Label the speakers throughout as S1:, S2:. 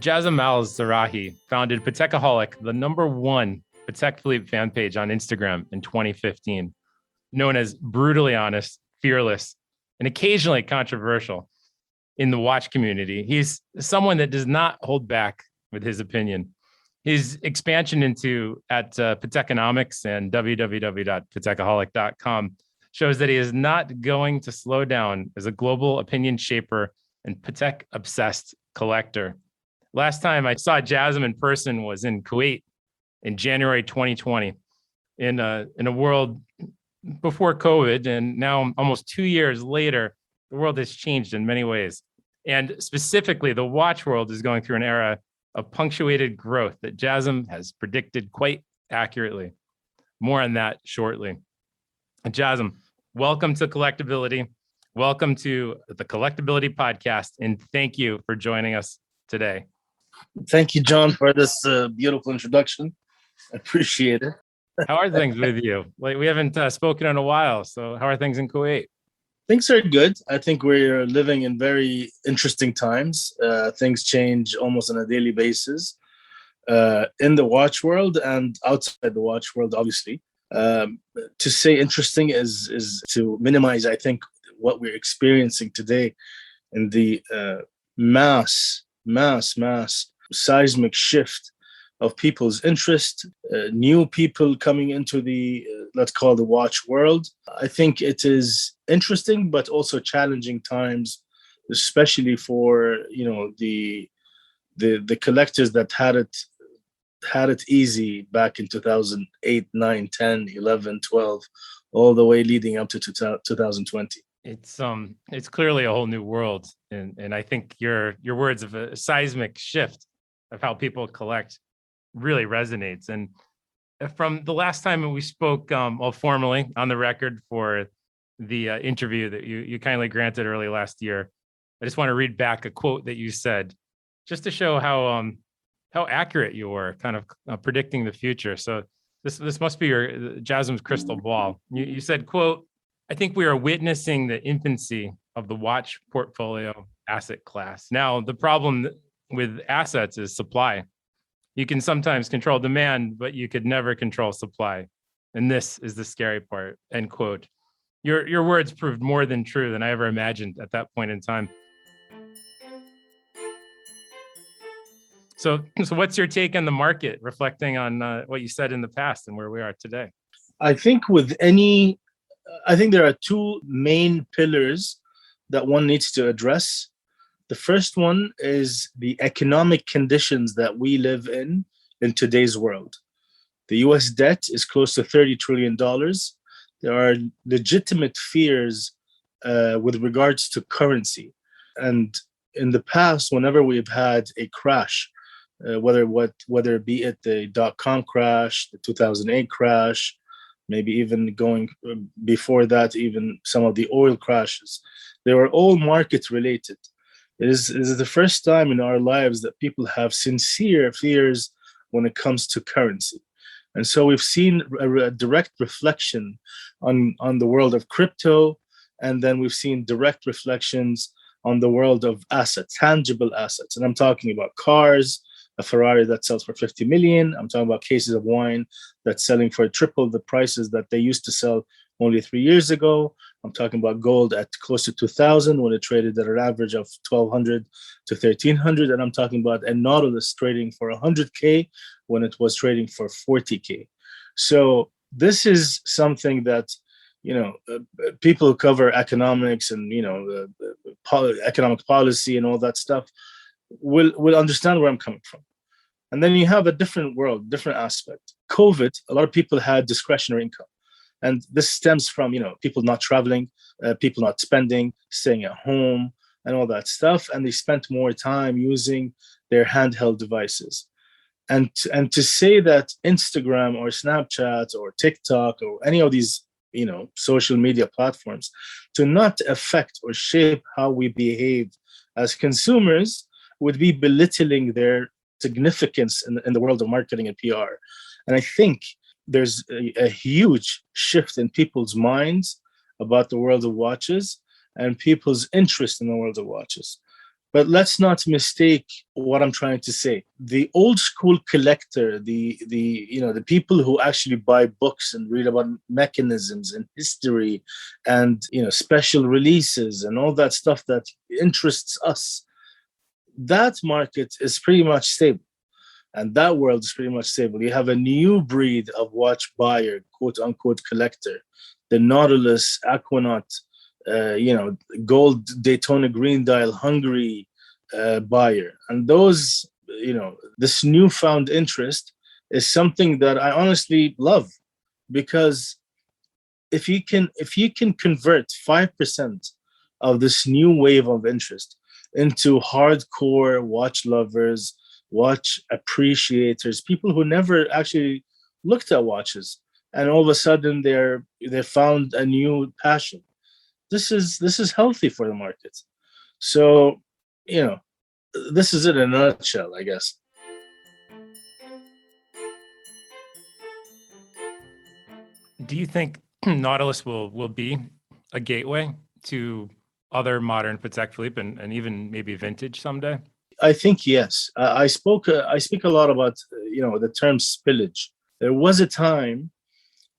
S1: Jasem Al Zeraei founded Patekaholic, the #1 Patek Philippe fan page on Instagram in 2015, known as brutally honest, fearless, and occasionally controversial in the watch community. He's someone that does not hold back with his opinion. His expansion into Patekonomics and www.patekaholic.com shows that he is not going to slow down as a global opinion shaper and Patek obsessed collector. Last time I saw Jasem in person was in Kuwait in January 2020, in a world before COVID, and now almost 2 years later, the world has changed in many ways. And specifically, the watch world is going through an era of punctuated growth that Jasem has predicted quite accurately. More on that shortly. Jasem, welcome to Collectability. Welcome to the Collectability Podcast, and thank you for joining us today.
S2: Thank you, John, for this beautiful introduction. I appreciate it.
S1: How are things with you? Like, we haven't spoken in a while, so how are things in Kuwait?
S2: Things are good. I think we're living in very interesting times. Things change almost on a daily basis in the watch world and outside the watch world, obviously. To say interesting is to minimize, I think, what we're experiencing today in the mass seismic shift of people's interest, new people coming into the, let's call the watch world. I think it is interesting, but also challenging times, especially for, the collectors that had it easy back in 2008, 9, 10, 11, 12, all the way leading up to 2020.
S1: It's clearly a whole new world, and I think your words of a seismic shift of how people collect really resonates. And from the last time we spoke, formally on the record for the interview that you kindly granted early last year, I just want to read back a quote that you said, just to show how accurate you were, kind of predicting the future. So this must be your Jasem's crystal ball. You said, quote, "I think we are witnessing the infancy of the watch portfolio asset class. Now, the problem with assets is supply. You can sometimes control demand, but you could never control supply. And this is the scary part," end quote. Your words proved more than true than I ever imagined at that point in time. So what's your take on the market, reflecting on what you said in the past and where we are today?
S2: I think there are two main pillars that one needs to address. The first one is the economic conditions that we live in today's world. The US debt is close to $30 trillion. There are legitimate fears with regards to currency. And in the past, whenever we've had a crash, whether be it the dot-com crash, the 2008 crash, maybe even going before that, even some of the oil crashes, they were all market related. It is the first time in our lives that people have sincere fears when it comes to currency. And so we've seen a direct reflection on the world of crypto, and then we've seen direct reflections on the world of assets, tangible assets. And I'm talking about cars, a Ferrari that sells for 50 million. I'm talking about cases of wine that's selling for triple the prices that they used to sell only 3 years ago. I'm talking about gold at close to 2,000 when it traded at an average of 1,200 to 1,300. And I'm talking about a Nautilus trading for 100K when it was trading for 40K. So this is something that, people who cover economics and, economic policy and all that stuff will understand where I'm coming from. And then you have a different world, different aspect. COVID, a lot of people had discretionary income. And this stems from, people not traveling, people not spending, staying at home and all that stuff. And they spent more time using their handheld devices. And to say that Instagram or Snapchat or TikTok or any of these, social media platforms to not affect or shape how we behave as consumers would be belittling their significance in the world of marketing and PR. And I think there's a huge shift in people's minds about the world of watches and people's interest in the world of watches. But let's not mistake what I'm trying to say. The old school collector, the people who actually buy books and read about mechanisms and history and special releases and all that stuff that interests us, that market is pretty much stable. And that world is pretty much stable. You have a new breed of watch buyer, quote unquote collector, the Nautilus, Aquanaut, gold Daytona green dial Hungary buyer. And those, this newfound interest is something that I honestly love, because if you can convert 5% of this new wave of interest into hardcore watch lovers, watch appreciators, people who never actually looked at watches, and all of a sudden they found a new passion. This is healthy for the market. So, this is it in a nutshell, I guess.
S1: Do you think Nautilus will be a gateway to other modern Patek Philippe and even maybe vintage someday?
S2: I think yes. I speak a lot about the term spillage. There was a time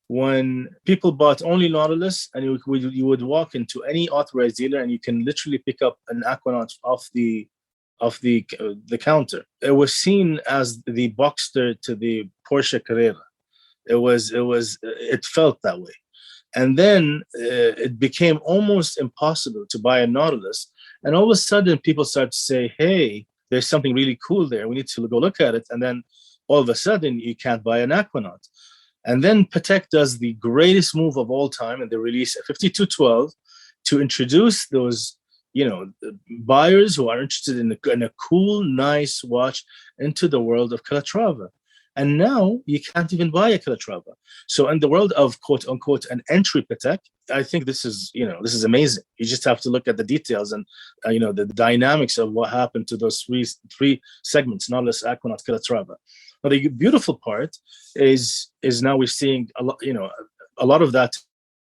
S2: when people bought only Nautilus, and you would walk into any authorized dealer and you can literally pick up an Aquanaut off the counter. It was seen as the Boxster to the Porsche Carrera. It felt that way. And then it became almost impossible to buy a Nautilus. And all of a sudden, people start to say, hey, there's something really cool there. We need to go look at it. And then all of a sudden, you can't buy an Aquanaut. And then Patek does the greatest move of all time, and they release a 5212 to introduce those, buyers who are interested in a cool, nice watch into the world of Calatrava. And now you can't even buy a Calatrava. So in the world of quote unquote an entry Patek, I think this is amazing. You just have to look at the details and the dynamics of what happened to those three segments: Nautilus, Aquanaut, Calatrava. But the beautiful part is now we're seeing a lot of that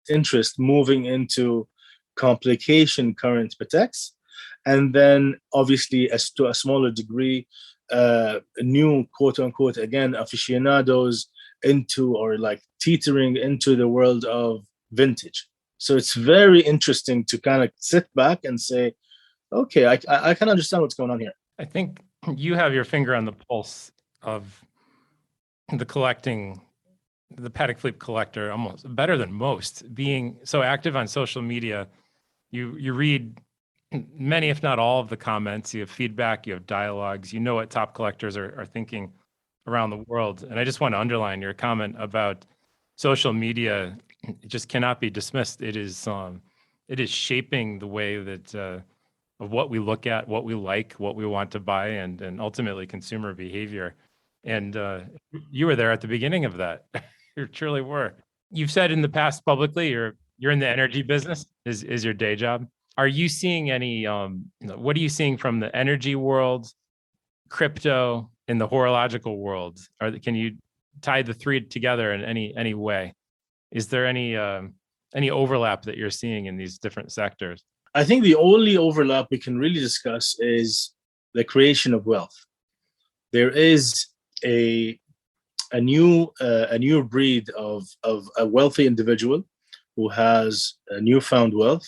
S2: interest moving into complication current Pateks, and then obviously to a smaller degree, new quote unquote again aficionados into, or like teetering into, the world of vintage. So it's very interesting to kind of sit back and say, okay, I can understand what's going on here.
S1: I think you have your finger on the pulse of the Patek Philippe collector almost better than most, being so active on social media. You read many, if not all, of the comments, you have feedback, you have dialogues, you know what top collectors are thinking around the world. And I just want to underline your comment about social media. It just cannot be dismissed. It is shaping the way that of what we look at, what we like, what we want to buy, and ultimately consumer behavior. And you were there at the beginning of that. You truly were. You've said in the past publicly, you're in the energy business, is your day job. Are you seeing any, what are you seeing from the energy world, crypto, in the horological world? Can you tie the three together in any way? Is there any overlap that you're seeing in these different sectors?
S2: I think the only overlap we can really discuss is the creation of wealth. There is a new breed of a wealthy individual who has a newfound wealth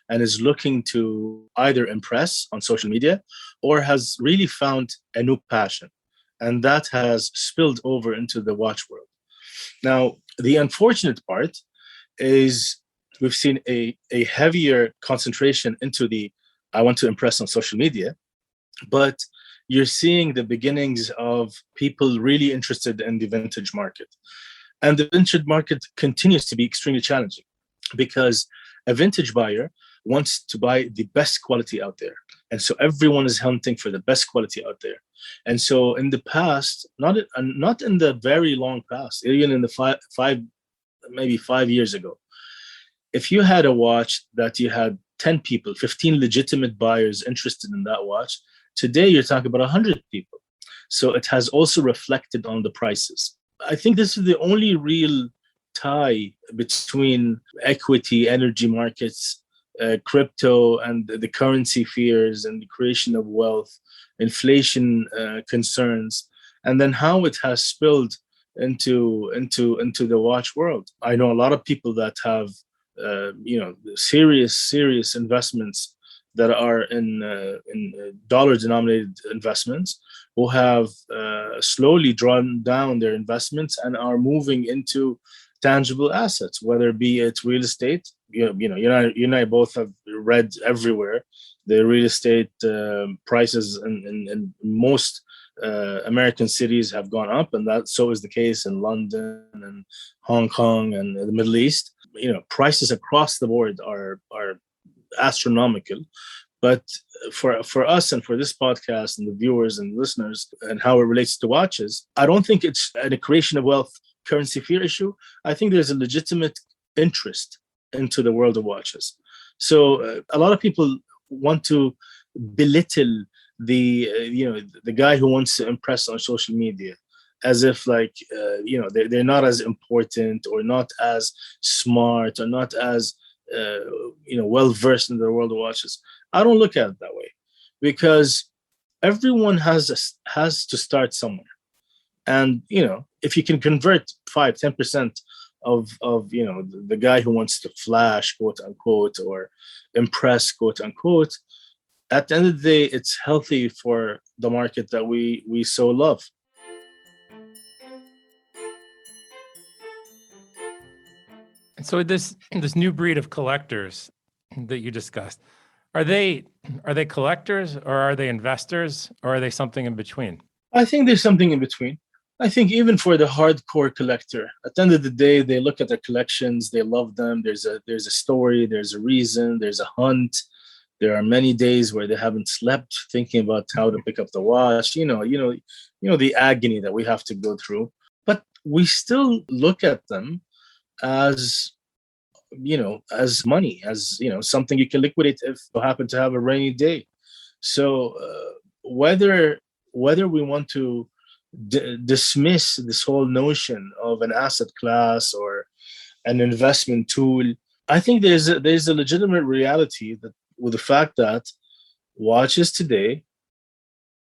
S2: and is looking to either impress on social media or has really found a new passion. And that has spilled over into the watch world. Now, the unfortunate part is we've seen a heavier concentration into the I want to impress on social media, but you're seeing the beginnings of people really interested in the vintage market. And the vintage market continues to be extremely challenging because a vintage buyer wants to buy the best quality out there. And so everyone is hunting for the best quality out there. And so in the past, not in the very long past, even in the maybe 5 years ago, if you had a watch that you had 10 people, 15 legitimate buyers interested in that watch, today you're talking about 100 people. So it has also reflected on the prices. I think this is the only real tie between equity, energy markets, crypto and the currency fears and the creation of wealth, inflation concerns, and then how it has spilled into the watch world. I know a lot of people that have serious investments that are in dollar denominated investments, who have slowly drawn down their investments and are moving into tangible assets, whether be it real estate. You and I both have read everywhere the real estate prices in most American cities have gone up, and that so is the case in London and Hong Kong and the Middle East. Prices across the board are astronomical. But for us and for this podcast and the viewers and listeners and how it relates to watches, I don't think it's a creation of wealth currency fear issue. I think there's a legitimate interest into the world of watches. So a lot of people want to belittle the guy who wants to impress on social media, as if they're not as important or not as smart or not as well versed in the world of watches. I don't look at it that way, because everyone has to start somewhere. And if you can convert 5-10% of the guy who wants to flash, quote unquote, or impress, quote unquote, at the end of the day, it's healthy for the market that we so love.
S1: And so this new breed of collectors that you discussed, are they collectors, or are they investors, or are they something in between?
S2: I think there's something in between. I think even for the hardcore collector, at the end of the day, they look at their collections, they love them. There's a story, there's a reason, there's a hunt. There are many days where they haven't slept thinking about how to pick up the watch. The agony that we have to go through. But we still look at them as money, as something you can liquidate if you happen to have a rainy day. So whether we want to dismiss this whole notion of an asset class or an investment tool, I think there's a legitimate reality that with the fact that watches today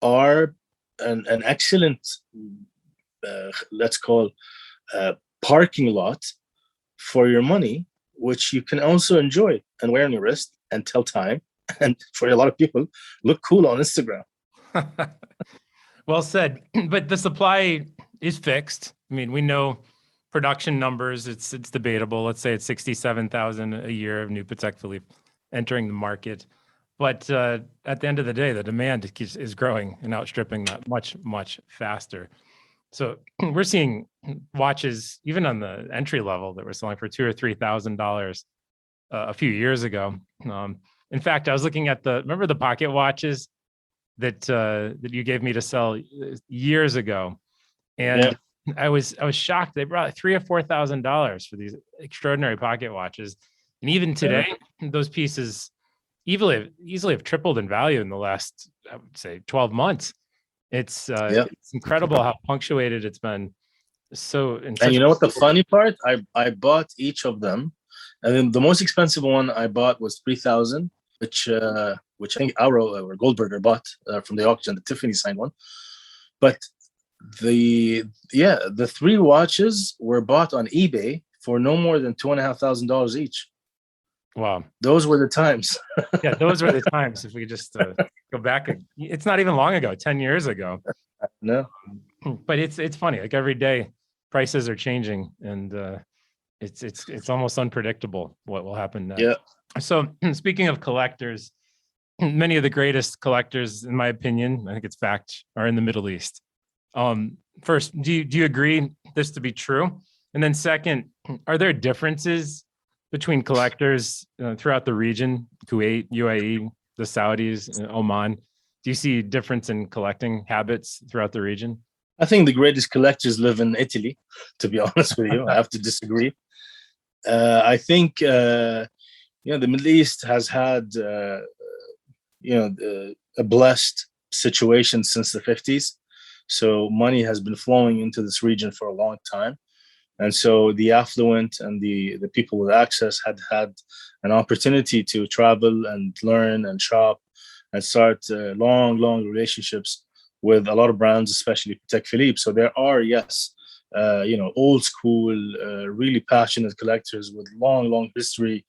S2: are an excellent let's call parking lot for your money, which you can also enjoy and wear on your wrist and tell time, and for a lot of people look cool on Instagram.
S1: Well said. But the supply is fixed. I mean, we know production numbers. It's debatable. Let's say it's 67,000 a year of new Patek Philippe entering the market. But at the end of the day, the demand is growing and outstripping that much faster. So we're seeing watches even on the entry level that we're selling for $2,000 or $3,000 a few years ago. In fact, I was looking at remember the pocket watches that you gave me to sell years ago, and yeah. I was shocked. They brought $3,000 or $4,000 for these extraordinary pocket watches, and even today, those pieces easily have tripled in value in the last, I would say, 12 months. It's incredible how punctuated it's been. So, and
S2: you know what the funny part? I bought each of them, and then the most expensive one I bought was $3,000, which I think Auro or Goldberger bought from the auction, the Tiffany signed one. But the three watches were bought on eBay for no more than $2,500 each.
S1: Wow,
S2: those were the times.
S1: Yeah, those were the times. If we just go back, it's not even long ago, 10 years ago.
S2: No,
S1: but it's funny. Like every day, prices are changing, and it's almost unpredictable what will happen next.
S2: Yeah.
S1: So speaking of collectors, many of the greatest collectors, in my opinion, I think it's fact, are in the Middle East. First, do you agree this to be true? And then second, are there differences between collectors throughout the region, Kuwait, UAE, the Saudis, Oman? Do you see a difference in collecting habits throughout the region?
S2: I think the greatest collectors live in Italy, to be honest with you. I have to disagree. I think, the Middle East has had, a blessed situation since the 50s. So money has been flowing into this region for a long time. And so the affluent and the people with access had an opportunity to travel and learn and shop and start long relationships with a lot of brands, especially Patek Philippe. So there are, yes, old school, really passionate collectors with long history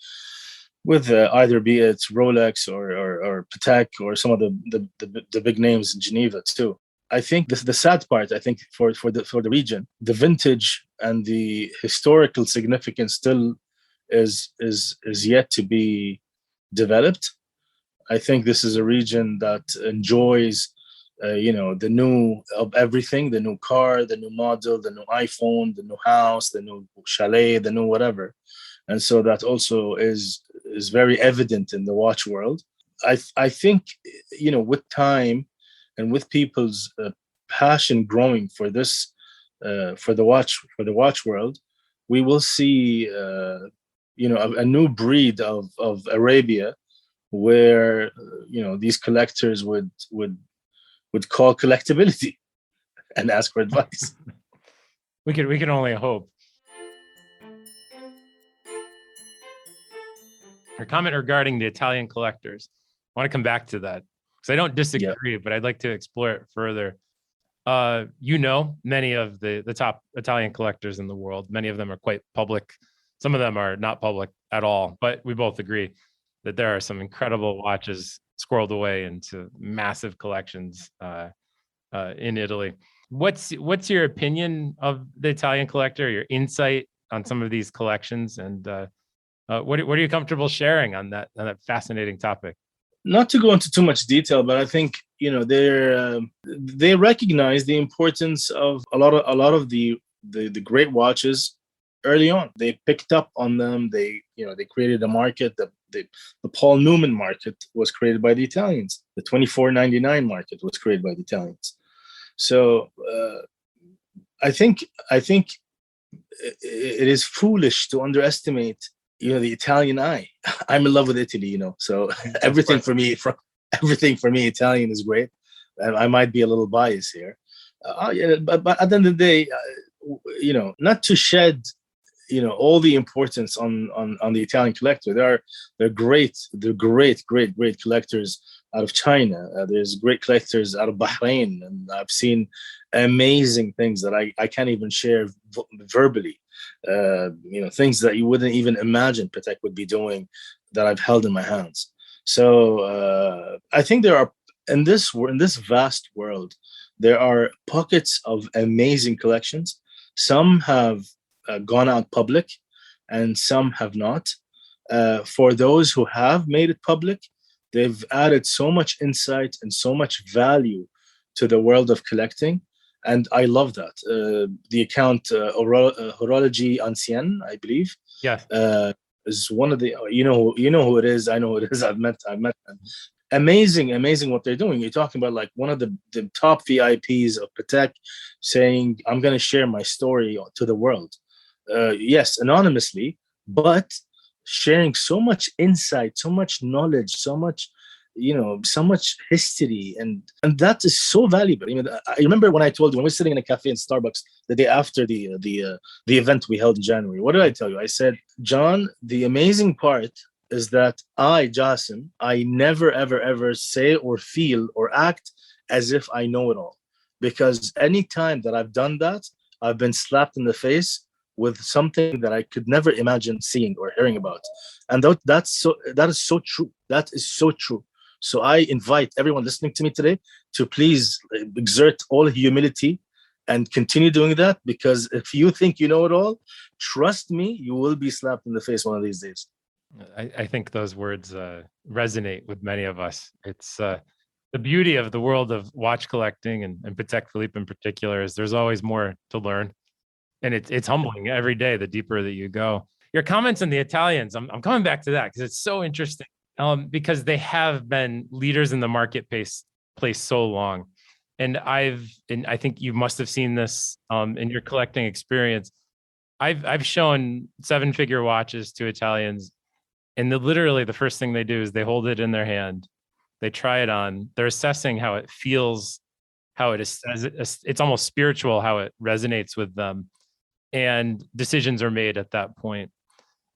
S2: with either be it Rolex or Patek or some of the big names in Geneva too. I think the sad part, I think for the region, the vintage and the historical significance still is yet to be developed. I think this is a region that enjoys, the new of everything, the new car, the new model, the new iPhone, the new house, the new chalet, the new whatever, and so that also is very evident in the watch world. I think with time and with people's passion growing for this for the watch world, we will see a new breed of Arabia where these collectors would call collectability and ask for advice.
S1: We can only hope. Her comment regarding the Italian collectors, I want to come back to that because I don't disagree, but I'd like to explore it further. Many of the top Italian collectors in the world. Many of them are quite public. Some of them are not public at all, but we both agree that there are some incredible watches squirreled away into massive collections in Italy. What's your opinion of the Italian collector? Your insight on some of these collections, and what are you comfortable sharing on that fascinating topic?
S2: Not to go into too much detail, but I think they recognize the importance of a lot of the great watches early on. They picked up on them. They created a market. The Paul Newman market was created by the Italians. The 24.99 market was created by the Italians. So I think it is foolish to underestimate the Italian eye. I'm in love with Italy, so everything for me Italian is great. And I might be a little biased here, but at the end of the day, not to shed all the importance on the Italian collector. They're great collectors out of China. There's great collectors out of Bahrain, and I've seen amazing things that I can't even share verbally. Things that you wouldn't even imagine Patek would be doing that I've held in my hands. So I think there are in this vast world, there are pockets of amazing collections. Some have gone out public, and some have not. For those who have made it public, they've added so much insight and so much value to the world of collecting. And I love that. The account Horologie Ancienne, I believe, is one of the you know who it is. I know who it is. I've met them. Amazing what they're doing. You're talking about like one of the top VIPs of Patek saying, "I'm going to share my story to the world." Yes, anonymously, but sharing so much insight, so much knowledge, so much history, and that is so valuable. I remember when we were sitting in a cafe in Starbucks the day after the event we held in January. What did I tell you? I said, John, the amazing part is that Jasem, I never ever say or feel or act as if I know it all, because any time that I've done that, I've been slapped in the face with something that I could never imagine seeing or hearing about. And that is so true. That is so true. So I invite everyone listening to me today to please exert all humility and continue doing that, because if you think you know it all, trust me, you will be slapped in the face one of these days.
S1: I think those words resonate with many of us. It's the beauty of the world of watch collecting and Patek Philippe in particular is there's always more to learn. And it's humbling every day, the deeper that you go. Your comments on the Italians, I'm coming back to that because it's so interesting. Because they have been leaders in the marketplace so long. And I think you must have seen this in your collecting experience. I've shown 7-figure watches to Italians, and literally the first thing they do is they hold it in their hand, they try it on, they're assessing how it feels, how it is, it's almost spiritual, how it resonates with them. and decisions are made at that point.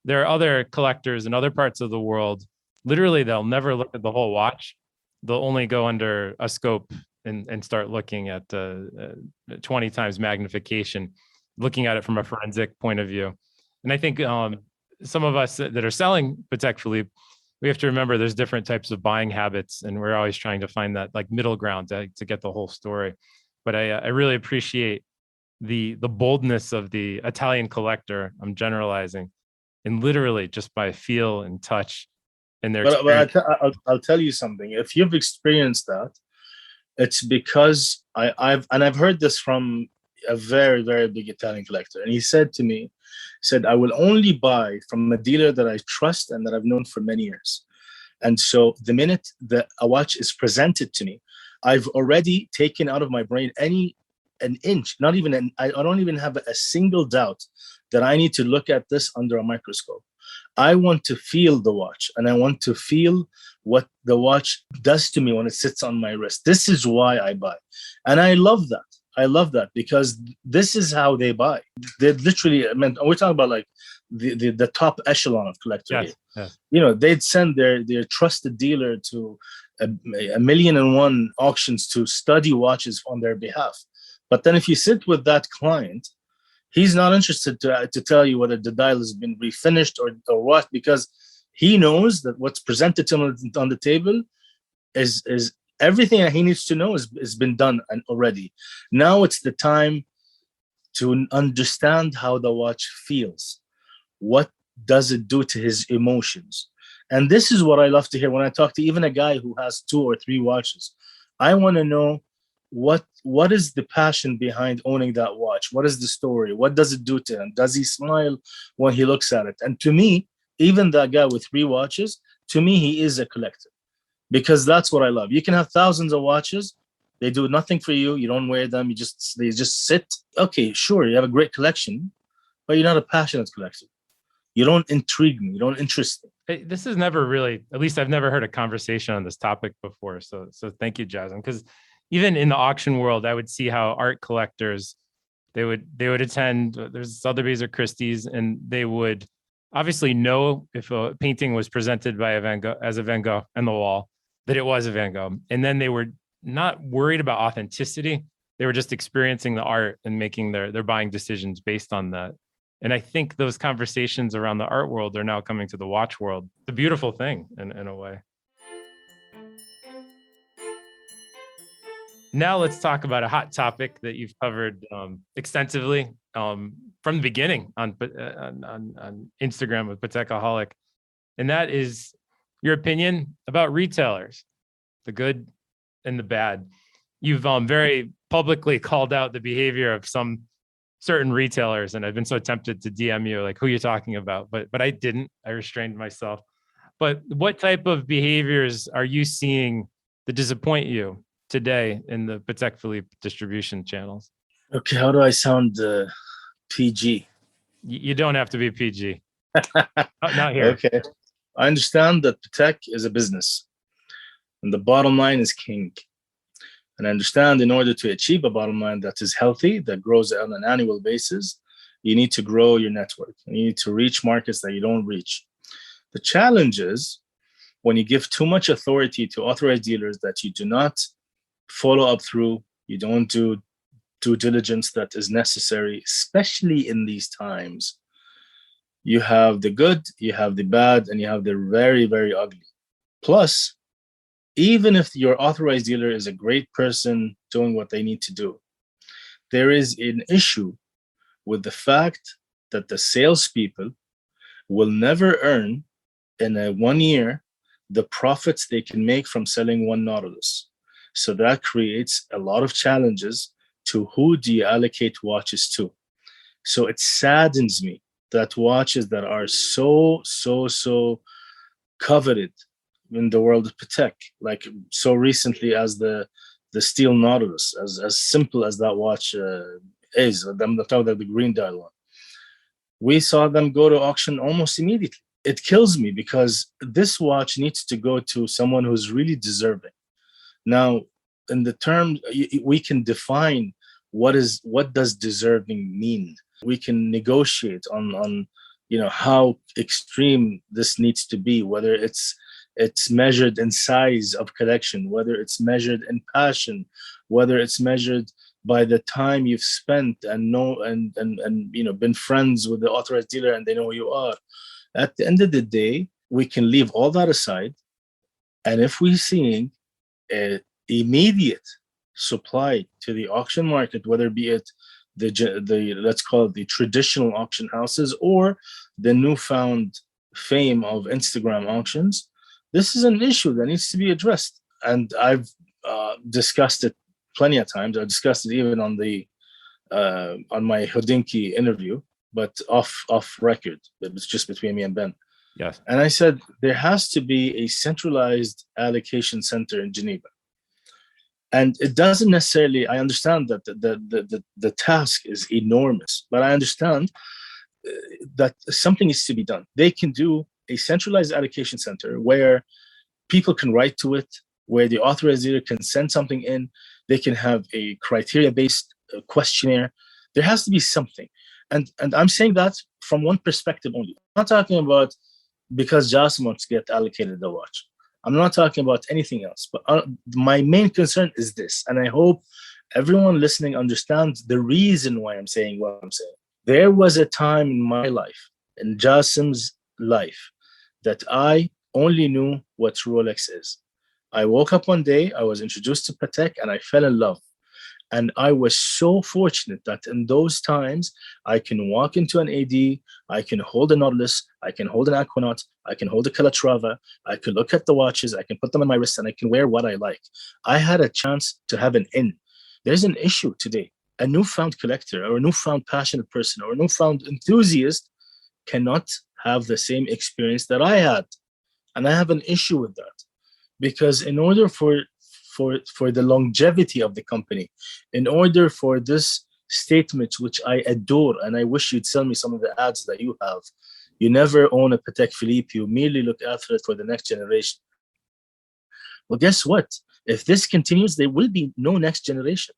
S1: There are other collectors in other parts of the world, literally they'll never look at the whole watch. They'll only go under a scope and start looking at 20 times magnification, looking at it from a forensic point of view. And I think some of us that are selling Patek Philippe, we have to remember there's different types of buying habits, and we're always trying to find that like middle ground to get the whole story. But I really appreciate the boldness of the Italian collector. I'm generalizing, and literally just by feel and touch and their
S2: But I'll tell you something. If you've experienced that, it's because I've heard this from a very, very big Italian collector. And he said to me, I will only buy from a dealer that I trust and that I've known for many years. And so the minute that a watch is presented to me, I've already taken out of my brain an inch, not even I don't even have a single doubt that I need to look at this under a microscope. I want to feel the watch, and I want to feel what the watch does to me when it sits on my wrist. This is why I buy. And I love that. I love that because this is how they buy. They literally, I mean, we're talking about like the top echelon of collector.
S1: Yes, yes.
S2: You know, they'd send their trusted dealer to a 1,000,001 auctions to study watches on their behalf. But then if you sit with that client, he's not interested to tell you whether the dial has been refinished or what, because he knows that what's presented to him on the table is everything that he needs to know has been done already. Now it's the time to understand how the watch feels. What does it do to his emotions? And this is what I love to hear when I talk to even a guy who has 2 or 3 watches. I want to know what is the passion behind owning that watch? What is the story? What does it do to him? Does he smile when he looks at it? And to me, even that guy with 3 watches, to me, he is a collector, because that's what I love. You can have thousands of watches. They do nothing for you. You don't wear them. They just sit. Okay, sure, you have a great collection, but you're not a passionate collector. You don't intrigue me. You don't interest me.
S1: This is never really, at least I've never heard a conversation on this topic before. So thank you, Jasem, because even in the auction world, I would see how art collectors, they would attend, there's Sotheby's or Christie's, and they would obviously know if a painting was presented by a Van Gogh as a Van Gogh on the wall, that it was a Van Gogh. And then they were not worried about authenticity. They were just experiencing the art and making their buying decisions based on that. And I think those conversations around the art world are now coming to the watch world. It's a beautiful thing in a way. Now let's talk about a hot topic that you've covered extensively from the beginning on Instagram with Patekaholic, and that is your opinion about retailers, the good and the bad. You've very publicly called out the behavior of some certain retailers, and I've been so tempted to DM you like who you're talking about, but I didn't. I restrained myself. But what type of behaviors are you seeing that disappoint you today in the Patek Philippe distribution channels?
S2: Okay, how do I sound PG?
S1: You don't have to be PG. Not here.
S2: Okay. I understand that Patek is a business and the bottom line is king. And I understand in order to achieve a bottom line that is healthy, that grows on an annual basis, you need to grow your network. You need to reach markets that you don't reach. The challenge is when you give too much authority to authorized dealers that you do not follow up through, you don't do due diligence that is necessary, especially in these times. You have the good, you have the bad, and you have the very, very ugly. Plus, even if your authorized dealer is a great person doing what they need to do, there is an issue with the fact that the salespeople will never earn in a 1 year the profits they can make from selling one Nautilus. So that creates a lot of challenges to who do you allocate watches to. So it saddens me that watches that are so coveted in the world of Patek, like so recently as the steel Nautilus, as simple as that watch is, I'm talking about the green dial one. We saw them go to auction almost immediately. It kills me because this watch needs to go to someone who's really deserving. Now, in the term, we can define what does deserving mean. We can negotiate on how extreme this needs to be, whether it's measured in size of collection, whether it's measured in passion, whether it's measured by the time you've spent and know and been friends with the authorized dealer and they know who you are. At the end of the day, we can leave all that aside. And if we're seeing an immediate supply to the auction market, whether be it the let's call it the traditional auction houses or the newfound fame of Instagram auctions, this is an issue that needs to be addressed. And I've discussed it plenty of times. I discussed it even on my Hodinky interview, but off record. It was just between me and Ben.
S1: Yes.
S2: And I said there has to be a centralized allocation center in Geneva. And it doesn't necessarily, I understand that the task is enormous, but I understand that something needs to be done. They can do a centralized allocation center where people can write to it, where the authorized dealer can send something in. They can have a criteria-based questionnaire. There has to be something. And I'm saying that from one perspective only. I'm not talking about because Jasem wants to get allocated the watch. I'm not talking about anything else. But my main concern is this, and I hope everyone listening understands the reason why I'm saying what I'm saying. There was a time in my life, in Jasem's life, that I only knew what Rolex is. I woke up one day, I was introduced to Patek, and I fell in love. And I was so fortunate that in those times, I can walk into an AD, I can hold a Nautilus, I can hold an Aquanaut, I can hold a Calatrava, I can look at the watches, I can put them on my wrist, and I can wear what I like. I had a chance to have an in. There's an issue today. A newfound collector or a newfound passionate person or a newfound enthusiast cannot have the same experience that I had. And I have an issue with that. Because in order for the longevity of the company, in order for this statement, which I adore, and I wish you'd sell me some of the ads that you have, you never own a Patek Philippe, you merely look after it for the next generation. Well, guess what? If this continues, there will be no next generation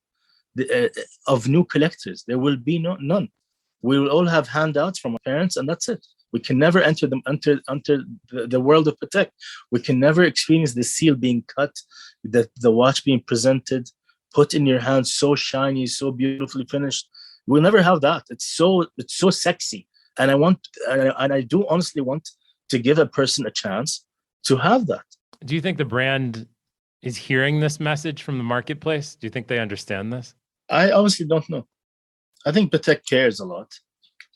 S2: of new collectors. There will be none. We will all have handouts from our parents, and that's it. We can never enter the world of Patek. We can never experience the seal being cut, the watch being presented, put in your hand, so shiny, so beautifully finished. We'll never have that. It's so sexy, and I do honestly want to give a person a chance to have that.
S1: Do you think the brand is hearing this message from the marketplace? Do you think they understand this?
S2: I honestly don't know. I think Patek cares a lot.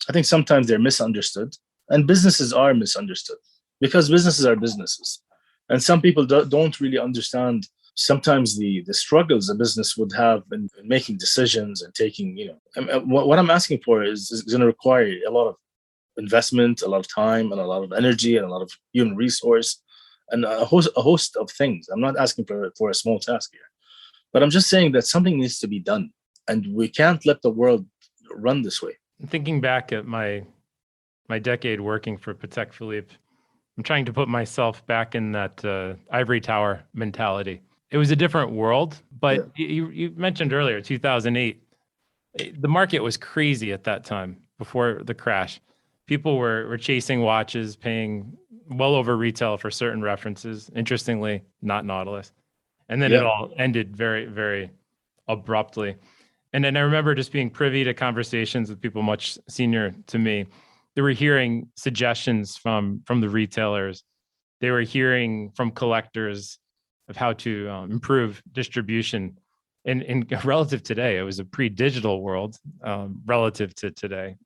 S2: I think sometimes they're misunderstood. And businesses are misunderstood because businesses are businesses. And some people don't really understand sometimes the struggles a business would have in making decisions and taking, what I'm asking for is going to require a lot of investment, a lot of time, and a lot of energy, and a lot of human resource, and a host of things. I'm not asking for a small task here, but I'm just saying that something needs to be done. And we can't let the world run this way.
S1: Thinking back at my decade working for Patek Philippe, I'm trying to put myself back in that ivory tower mentality. It was a different world, but you mentioned earlier, 2008, the market was crazy at that time before the crash. People were chasing watches, paying well over retail for certain references. Interestingly, not Nautilus. And then it all ended very, very abruptly. And then I remember just being privy to conversations with people much senior to me. They were hearing suggestions from the retailers. They were hearing from collectors of how to improve distribution. And relative today, it was a pre-digital world relative to today,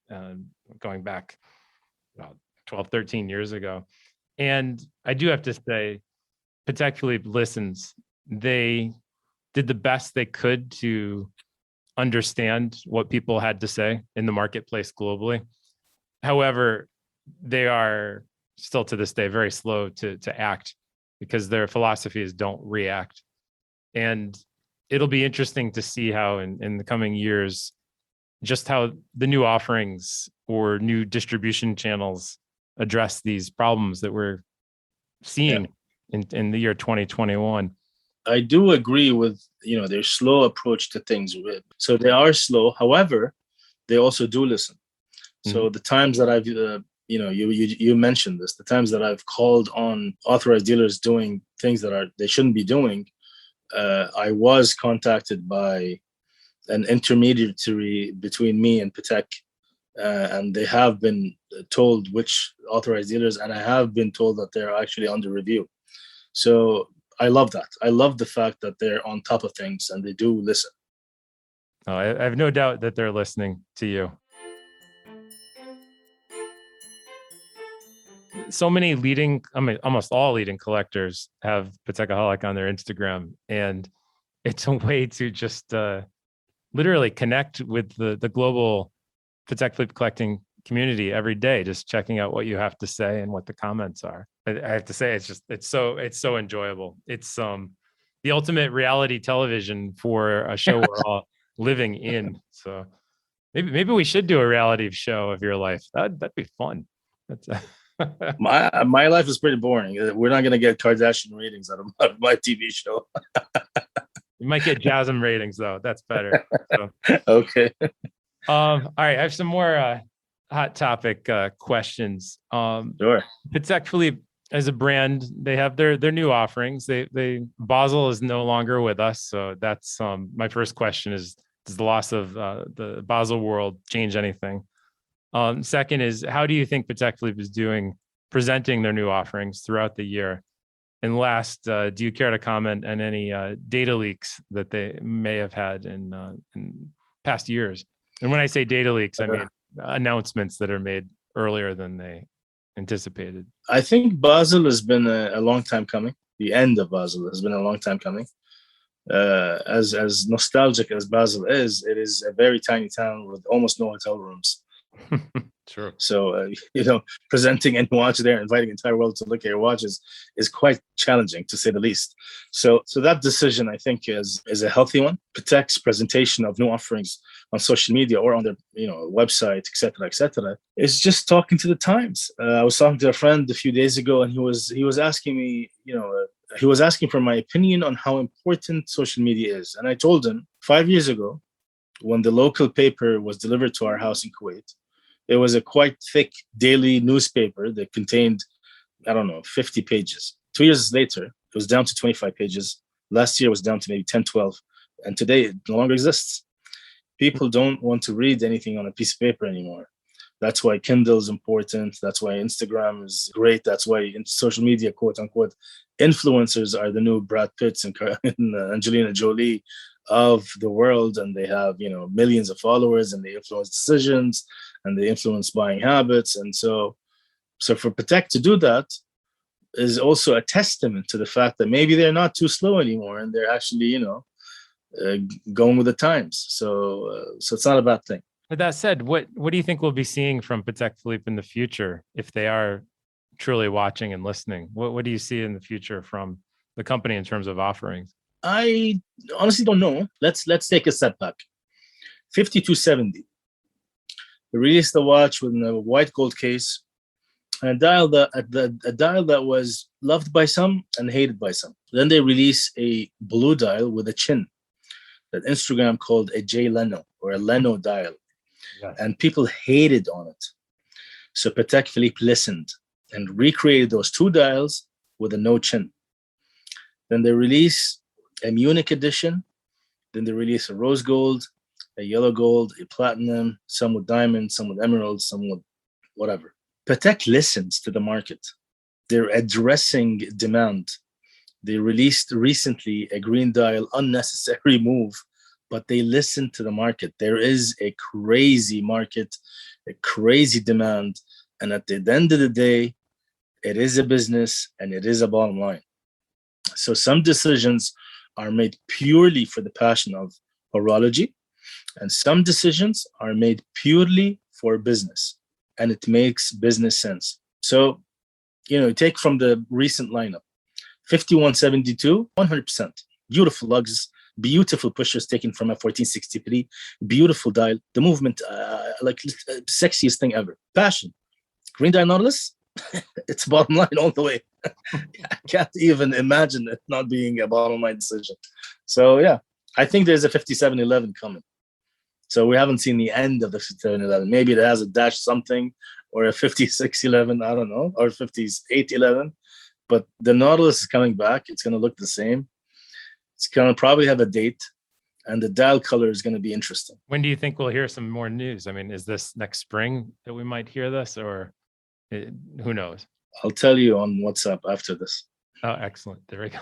S1: going back about 12, 13 years ago. And I do have to say, Patek Philippe listens. They did the best they could to understand what people had to say in the marketplace globally. However, they are still to this day very slow to act because their philosophy is don't react. And it'll be interesting to see how in the coming years, just how the new offerings or new distribution channels address these problems that we're seeing in the year 2021.
S2: I do agree with, their slow approach to things. So they are slow. However, they also do listen. So the times that I've, you mentioned this, the times that I've called on authorized dealers doing things that they shouldn't be doing, I was contacted by an intermediary between me and Patek, and they have been told which authorized dealers, and I have been told that they're actually under review. So I love that. I love the fact that they're on top of things and they do listen.
S1: Oh, I have no doubt that they're listening to you. So many almost all leading collectors have Patekaholic on their Instagram, and it's a way to just literally connect with the global Patek Philippe collecting community every day, just checking out what you have to say and what the comments are. I have to say, it's so enjoyable. It's the ultimate reality television for a show we're all living in. So maybe we should do a reality show of your life. That'd be fun. That's
S2: my life is pretty boring. We're not gonna get Kardashian ratings out of my TV show.
S1: You might get Jasem ratings though. That's better. So.
S2: Okay.
S1: All right. I have some more hot topic questions.
S2: Sure.
S1: Patek Philippe as a brand, they have their new offerings. They Basel is no longer with us, so that's my first question is, does the loss of the Basel world change anything? Second is, how do you think Patek Philippe is doing presenting their new offerings throughout the year? And last, do you care to comment on any data leaks that they may have had in past years? And when I say data leaks, I mean announcements that are made earlier than they anticipated.
S2: I think Basel has been a long time coming. The end of Basel has been a long time coming. As nostalgic as Basel is, it is a very tiny town with almost no hotel rooms.
S1: Sure.
S2: So, presenting a watch there, inviting the entire world to look at your watches is quite challenging, to say the least. So that decision, I think, is a healthy one. Patek's presentation of new offerings on social media or on their website, et cetera, is just talking to the times. I was talking to a friend a few days ago, and he was asking me, he was asking for my opinion on how important social media is. And I told him 5 years ago, when the local paper was delivered to our house in Kuwait, it was a quite thick daily newspaper that contained, 50 pages. 2 years later, it was down to 25 pages. Last year, it was down to maybe 10, 12. And today, it no longer exists. People don't want to read anything on a piece of paper anymore. That's why Kindle is important. That's why Instagram is great. That's why in social media, quote unquote, influencers are the new Brad Pitts and Angelina Jolie of the world, and they have millions of followers, and they influence decisions, and they influence buying habits. And so for Patek to do that is also a testament to the fact that maybe they're not too slow anymore, and they're actually going with the times. So it's not a bad thing.
S1: With that said, what do you think we'll be seeing from Patek Philippe in the future if they are truly watching and listening? What do you see in the future from the company in terms of offerings?
S2: I honestly don't know. Let's take a step back. 5270. They released the watch with a white gold case, and a dial that was loved by some and hated by some. Then they release a blue dial with a chin that Instagram called a Jay Leno or a Leno dial. Yes. And people hated on it. So Patek Philippe listened and recreated those two dials with a no chin. Then they release a Munich edition. Then they release a rose gold, a yellow gold, a platinum, some with diamonds, some with emeralds, some with whatever. Patek listens to the market. They're addressing demand. They released recently a green dial, unnecessary move, but they listen to the market. There is a crazy market, a crazy demand. And at the end of the day, it is a business and it is a bottom line. So some decisions are made purely for the passion of horology, and some decisions are made purely for business, and it makes business sense. So, take from the recent lineup, 5172, 100%. Beautiful lugs, beautiful pushers taken from a 1463, beautiful dial, the movement, sexiest thing ever. Passion. Green dial Nautilus, it's bottom line all the way. I can't even imagine it not being a bottom line decision. So yeah, I think there's a 5711 coming. So we haven't seen the end of the 5711. Maybe it has a dash something or a 5611, I don't know, or 5811. But the Nautilus is coming back. It's going to look the same. It's going to probably have a date, and the dial color is going to be interesting.
S1: When do you think we'll hear some more news? I mean, is this next spring that we might hear this, or who knows?
S2: I'll tell you on WhatsApp after this.
S1: Oh, excellent. There we go.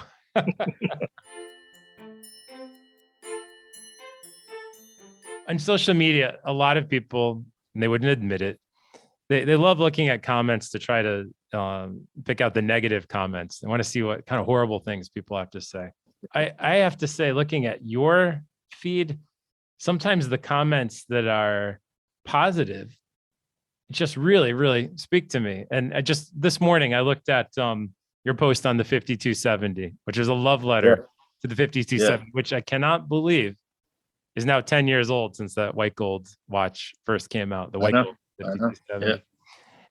S1: On social media, a lot of people, and they wouldn't admit it, they love looking at comments to try to pick out the negative comments. They want to see what kind of horrible things people have to say. I have to say, looking at your feed, sometimes the comments that are positive just really, really speak to me. And I just this morning, I looked at your post on the 5270, which is a love letter to the 5270, which I cannot believe is now 10 years old since that white gold watch first came out, the white gold 5270.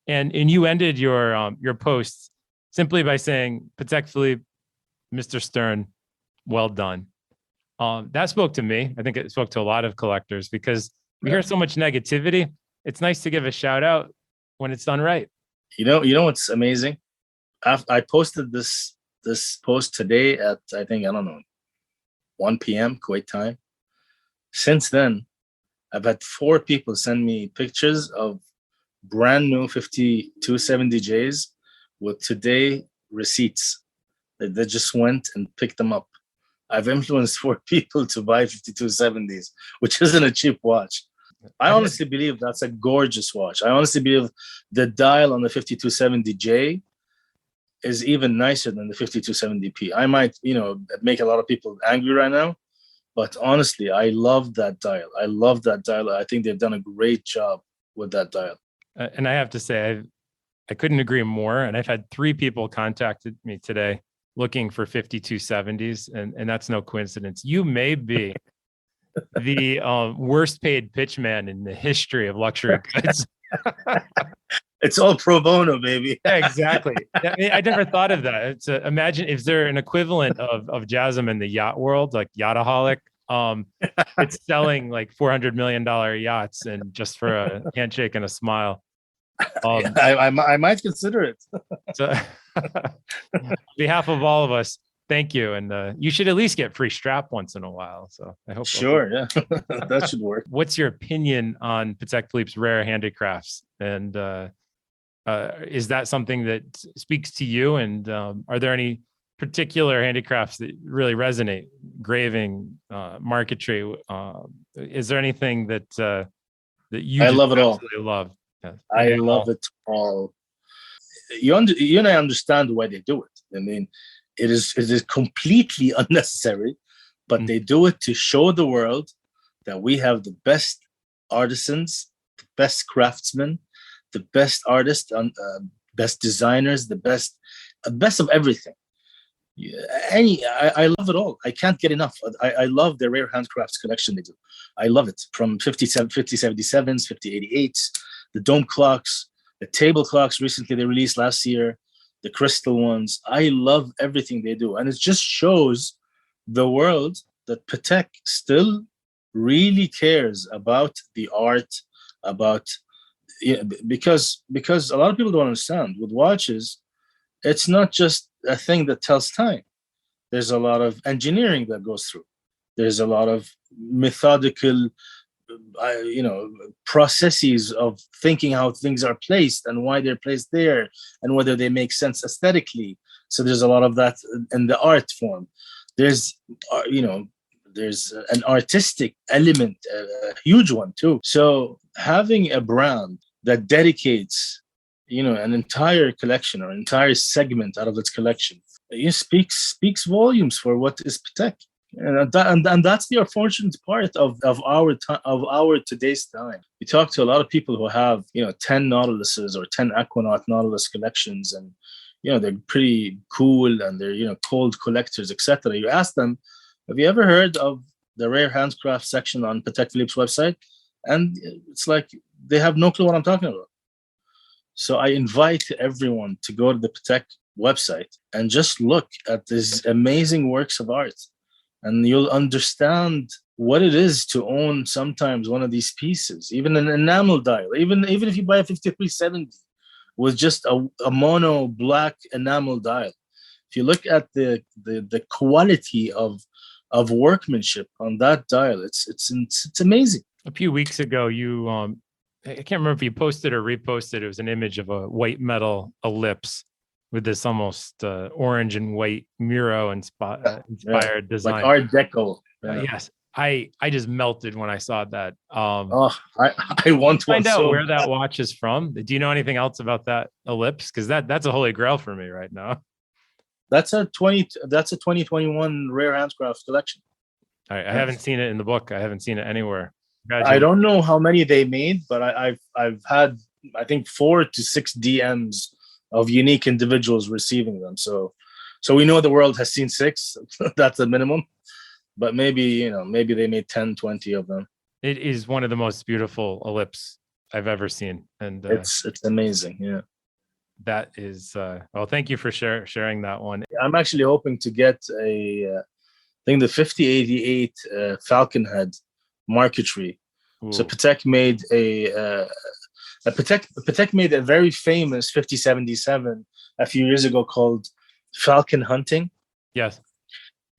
S1: And you ended your post simply by saying, Patek Philippe, Mr. Stern, well done. That spoke to me. I think it spoke to a lot of collectors because we hear so much negativity. It's nice to give a shout out when it's done right.
S2: You know what's amazing? I posted this post today at, I think, I don't know, 1 p.m. Kuwait time. Since then, I've had 4 people send me pictures of brand new 5270Js with today receipts. They just went and picked them up. I've influenced 4 people to buy 5270s, which isn't a cheap watch. I honestly believe that's a gorgeous watch. I honestly believe the dial on the 5270J is even nicer than the 5270P. I might, make a lot of people angry right now, but honestly, I love that dial. I think they've done a great job with that dial.
S1: And I have to say, I couldn't agree more. And I've had 3 people contacted me today looking for 5270s, and that's no coincidence. You may be the worst paid pitchman in the history of luxury goods.
S2: It's all pro bono, baby.
S1: Yeah, exactly. I never thought of that. Imagine if there an equivalent of Jasem in the yacht world, like Yachtaholic. It's selling like $400 million yachts, and just for a handshake and a smile.
S2: I might consider it.
S1: So, on behalf of all of us, thank you, and you should at least get free strap once in a while. So I hope.
S2: Sure, yeah, that should work.
S1: What's your opinion on Patek Philippe's rare handicrafts, and is that something that speaks to you? And are there any particular handicrafts that really resonate? Graving, marquetry. Is there anything that you?
S2: I love it all.
S1: Love.
S2: I love it all. You and I understand why they do it. I mean, it is completely unnecessary, but they do it to show the world that we have the best artisans, the best craftsmen, the best artists, best designers, the best of everything. I love it all. I can't get enough. I love the rare handcrafts collection they do. I love it, from 5077s, 5088s, the dome clocks, the table clocks recently they released last year, the crystal ones. I love everything they do. And it just shows the world that Patek still really cares about the art, because a lot of people don't understand. With watches, it's not just a thing that tells time. There's a lot of engineering that goes through. There's a lot of methodical processes of thinking how things are placed and why they're placed there and whether they make sense aesthetically. So there's a lot of that in the art form. There's an artistic element, a huge one too. So having a brand that dedicates an entire collection or entire segment out of its collection, it speaks volumes for what is Patek. And that's the unfortunate part of our today's time. We talk to a lot of people who have 10 Nautiluses or 10 Aquanaut Nautilus collections, and they're pretty cool and they're cold collectors, etc. You ask them, have you ever heard of the rare handcraft section on Patek Philippe's website? And it's like they have no clue what I'm talking about. So I invite everyone to go to the Patek website and just look at these amazing works of art. and you'll understand what it is to own sometimes one of these pieces, even an enamel dial, even if you buy a 5370 with just a mono black enamel dial. If you look at the quality of workmanship on that dial, it's amazing.
S1: A few weeks ago, you I can't remember if you posted or reposted. It was an image of a white metal ellipse with this almost orange and white Miro inspired design.
S2: Like Art Deco.
S1: Yes, I just melted when I saw that.
S2: I want to
S1: find out where that watch is from. Do you know anything else about that ellipse? Because that's a holy grail for me right now.
S2: That's a 2021 rare handcraft collection.
S1: I haven't seen it in the book. I haven't seen it anywhere.
S2: I don't know how many they made, but I've had, I think, 4 to 6 DMs of unique individuals receiving them. So we know the world has seen 6. That's the minimum. But maybe they made 10, 20 of them.
S1: It is one of the most beautiful ellipse I've ever seen, and
S2: it's amazing. Yeah,
S1: that is. Well, thank you for sharing that one.
S2: I'm actually hoping to get I think the 5088 Falcon Head marquetry. Ooh. So Patek made Patek made a very famous 5077 a few years ago called Falcon Hunting.
S1: Yes.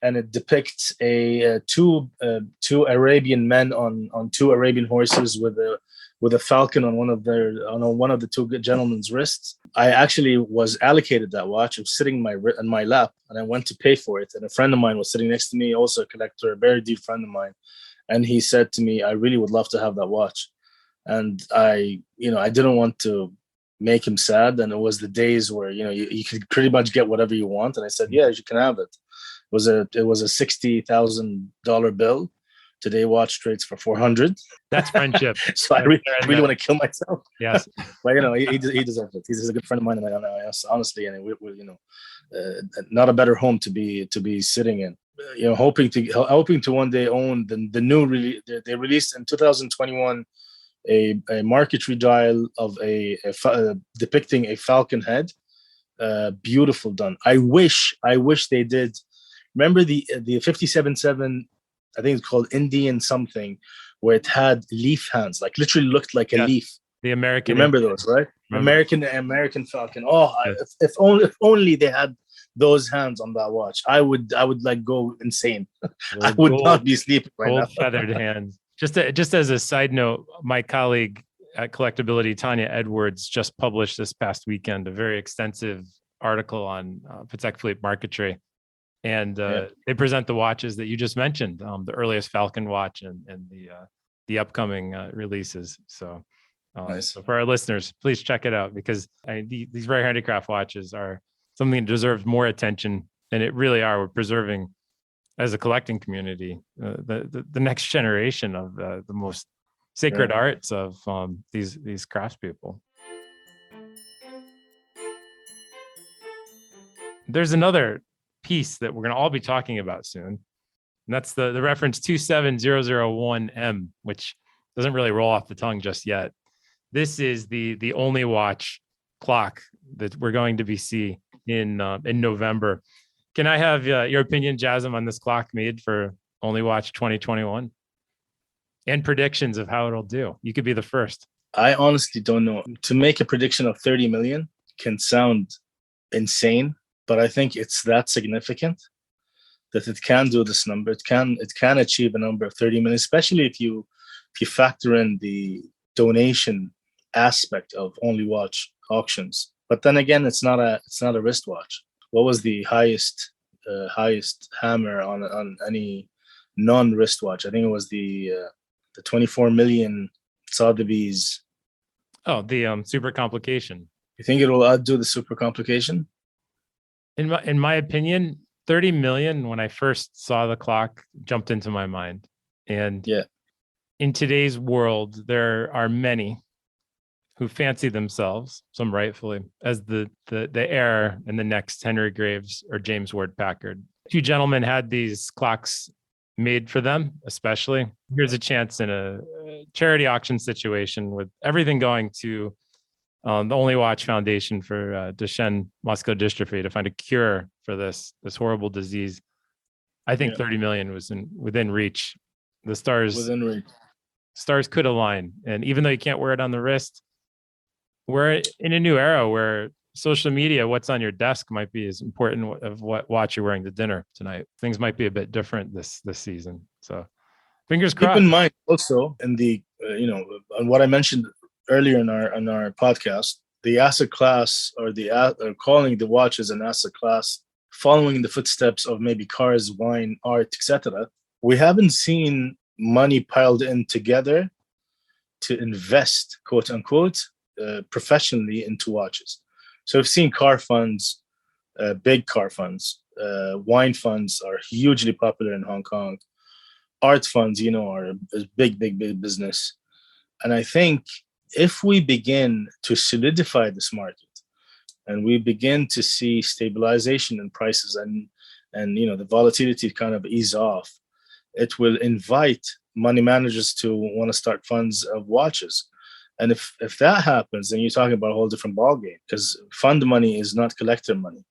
S2: And it depicts two Arabian men on 2 Arabian horses with a falcon on one of the 2 gentlemen's wrists. I actually was allocated that watch. It was sitting in my lap, and I went to pay for it. And a friend of mine was sitting next to me, also a collector, a very dear friend of mine, and he said to me, "I really would love to have that watch." And I didn't want to make him sad, and it was the days where you could pretty much get whatever you want, and I said, "Yeah, you can have it." It was a $60,000 bill. Today, watch trades for 400.
S1: That's friendship.
S2: So I really want to kill myself.
S1: Yes,
S2: but he deserves it. He's a good friend of mine, and honestly, and we not a better home to be sitting in. Hoping to one day own the new release. They released in 2021 a marquetry dial of depicting a falcon head. Beautiful done. I wish they did. Remember the 577, I think it's called Indian something, where it had leaf hands, like literally looked like a leaf.
S1: The American.
S2: Remember those, right? American Falcon. Oh, yes. if only they had those hands on that watch, I would like go insane. I would not be sleeping right now.
S1: Feathered hands. Just as a side note, my colleague at Collectability, Tanya Edwards, just published this past weekend a very extensive article on Patek Philippe marquetry. And they present the watches that you just mentioned, the earliest Falcon watch and the upcoming releases. So,
S2: nice.
S1: So for our listeners, please check it out, because these rare handicraft watches are something that deserves more attention, and it really are. We're preserving, as a collecting community, the next generation of the most sacred arts of these craftspeople. There's another piece that we're going to all be talking about soon, and that's the reference 27001M, which doesn't really roll off the tongue just yet. This is the only watch clock that we're going to be seeing in November. Can I have your opinion, Jasem, on this clock made for Only Watch 2021, and predictions of how it'll do? You could be the first.
S2: I honestly don't know. To make a prediction of 30 million can sound insane, but I think it's that significant that it can do this number. It can achieve a number of 30 million, especially if you factor in the donation aspect of Only Watch auctions. But then again, it's not a wristwatch. What was the highest hammer on any non-wristwatch? I think it was the 24 million Sotheby's.
S1: Oh, the super complication.
S2: You think it will outdo the super complication?
S1: In my opinion, 30 million, when I first saw the clock, jumped into my mind. And in today's world, there are many who fancy themselves, some rightfully, as the heir and the next Henry Graves or James Ward Packard. 2 gentlemen had these clocks made for them, especially. Here's a chance in a charity auction situation with everything going to the Only Watch Foundation for Duchenne muscular dystrophy to find a cure for this horrible disease. I think
S2: Yeah.
S1: 30 million was within reach. The stars
S2: Within reach.
S1: could align. And even though you can't wear it on the wrist, we're in a new era where social media, what's on your desk might be as important of what watch you're wearing to dinner tonight. Things might be a bit different this season. So fingers
S2: Keep in
S1: crossed.
S2: mind also in the on what I mentioned earlier in our podcast, the asset class or calling the watch as an asset class, following the footsteps of maybe cars, wine, art, etc. We haven't seen money piled in together to invest, quote unquote, professionally into watches. So we've seen car funds, big car funds, wine funds are hugely popular in Hong Kong. Art funds, are a big business. And I think if we begin to solidify this market and we begin to see stabilization in prices and the volatility kind of ease off, it will invite money managers to want to start funds of watches. And if that happens, then you're talking about a whole different ballgame, because fund money is not collector money.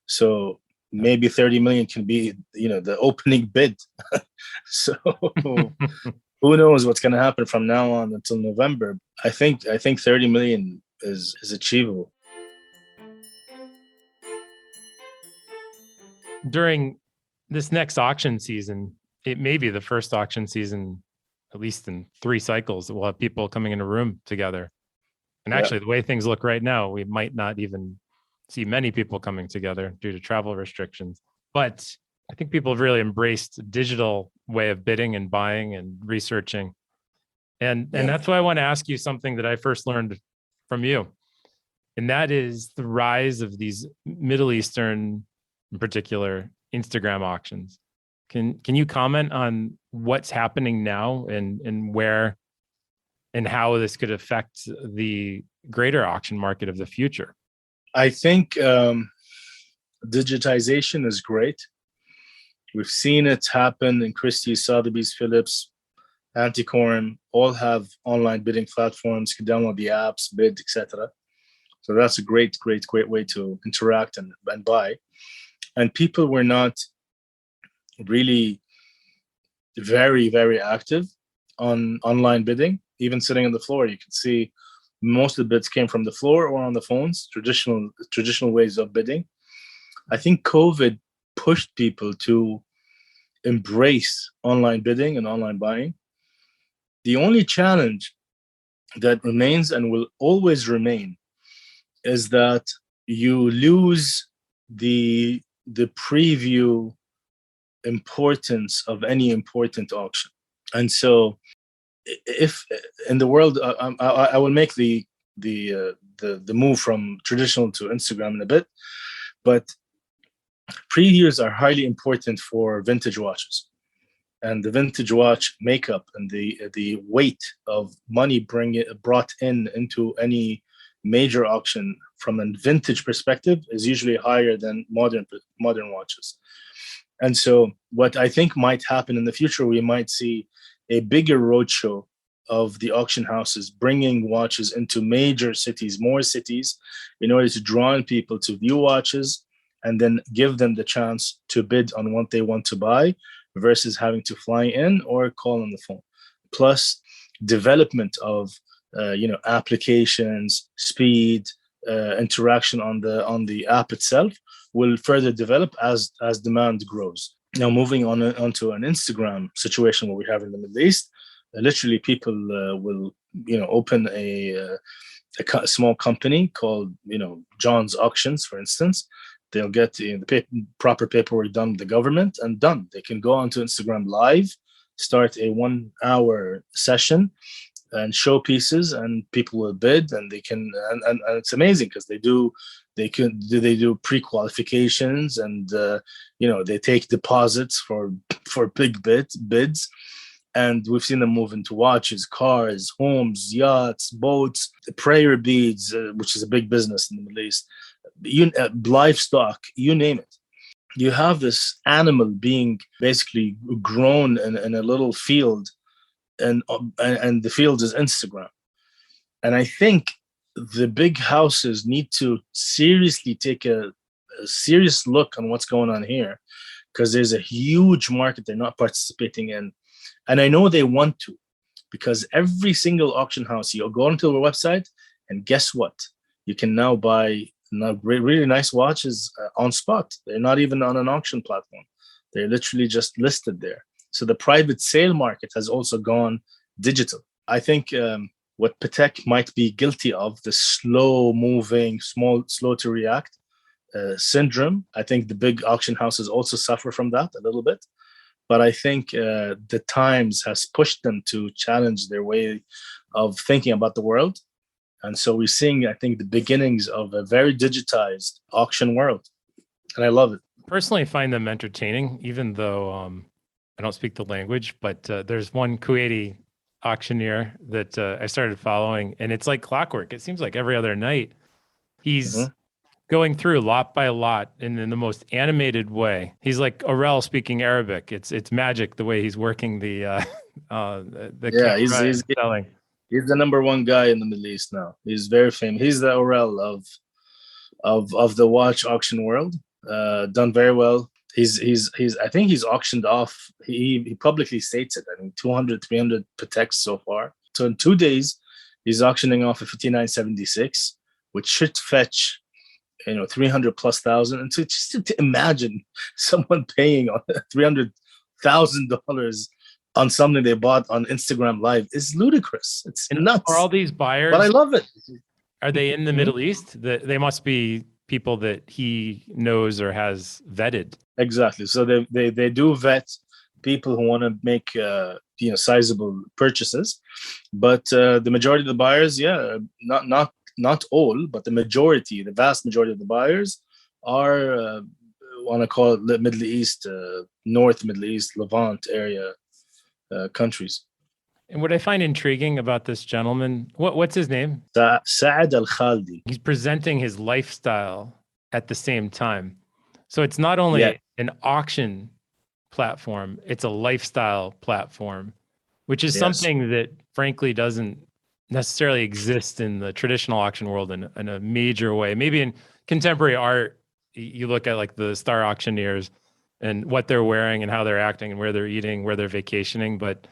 S2: So maybe 30 million can be, the opening bid. So who knows what's going to happen from now on until November. I think 30 million is achievable.
S1: During this next auction season, it may be the first auction season, at least in 3 cycles, that we'll have people coming in a room together. And actually, the way things look right now, we might not even see many people coming together due to travel restrictions. But I think people have really embraced a digital way of bidding and buying and researching. And that's why I want to ask you something that I first learned from you. And that is the rise of these Middle Eastern, in particular, Instagram auctions. Can you comment on what's happening now and where and how this could affect the greater auction market of the future?
S2: I think digitization is great. We've seen it happen in Christie's, Sotheby's, Philippe's, Antiquarian, all have online bidding platforms. You can download the apps, bid, etc. So that's a great way to interact and buy. And people were not really very, very active on online bidding. Even sitting on the floor, you can see most of the bids came from the floor or on the phones, traditional ways of bidding. I think COVID pushed people to embrace online bidding and online buying. The only challenge that remains and will always remain is that you lose the preview importance of any important auction. And so if in the world, I will make the move from traditional to Instagram in a bit, but previews are highly important for vintage watches. And the vintage watch makeup and the weight of money brought into any major auction from a vintage perspective is usually higher than modern watches. And so what I think might happen in the future, we might see a bigger roadshow of the auction houses bringing watches into major cities, more cities, in order to draw in people to view watches and then give them the chance to bid on what they want to buy versus having to fly in or call on the phone. Plus development of applications, speed, interaction on the app itself will further develop as demand grows. Now, moving onto an Instagram situation where we have in the Middle East, literally people will open a small company called John's Auctions, for instance. They'll get the proper paperwork done with the government and done. They can go onto Instagram Live, start a 1-hour session and show pieces, and people will bid, and they can and it's amazing because they do pre-qualifications and they take deposits for big bids. And we've seen them move into watches, cars, homes, yachts, boats, prayer beads, which is a big business in the Middle East, livestock, you name it. You have this animal being basically grown in a little field, and the field is Instagram. And I think the big houses need to seriously take a serious look on what's going on here, because there's a huge market they're not participating in. And I know they want to, because every single auction house, you'll go onto their website, and guess what? You can now buy really nice watches on spot. They're not even on an auction platform. They're literally just listed there. So the private sale market has also gone digital. I think what Patek might be guilty of, the slow moving, slow to react syndrome. I think the big auction houses also suffer from that a little bit. But I think the times has pushed them to challenge their way of thinking about the world. And so we're seeing, I think, the beginnings of a very digitized auction world. And I love it.
S1: Personally, I find them entertaining, even though I don't speak the language. But there's one Kuwaiti auctioneer that I started following, and it's like clockwork. It seems like every other night he's going through lot by lot and in the most animated way. He's like Aurel speaking Arabic. It's magic the way he's working the camera
S2: he's
S1: selling.
S2: He's the number one guy in the Middle East now. He's very famous. He's the Aurel of the watch auction world. Done very well. He's I think he's auctioned off. He publicly states it. I mean, 200, 300 Pateks so far. So in 2 days, he's auctioning off a 5976, which should fetch 300 plus thousand. And so just to imagine someone paying $300,000 on something they bought on Instagram Live is ludicrous. It's nuts.
S1: Are all these buyers?
S2: But I love it.
S1: Are they in the Middle East? They must be people that he knows or has vetted.
S2: Exactly. So they do vet people who want to make sizable purchases, but the majority of the buyers, not all, but the vast majority of the buyers are want to call it the Middle East, North Middle East, Levant area countries.
S1: And what I find intriguing about this gentleman, what's his name?
S2: Saad Al Khaldi.
S1: He's presenting his lifestyle at the same time. So it's not only an auction platform, it's a lifestyle platform, which is something that frankly doesn't necessarily exist in the traditional auction world in a major way. Maybe in contemporary art, you look at like the star auctioneers and what they're wearing and how they're acting and where they're eating, where they're vacationing. But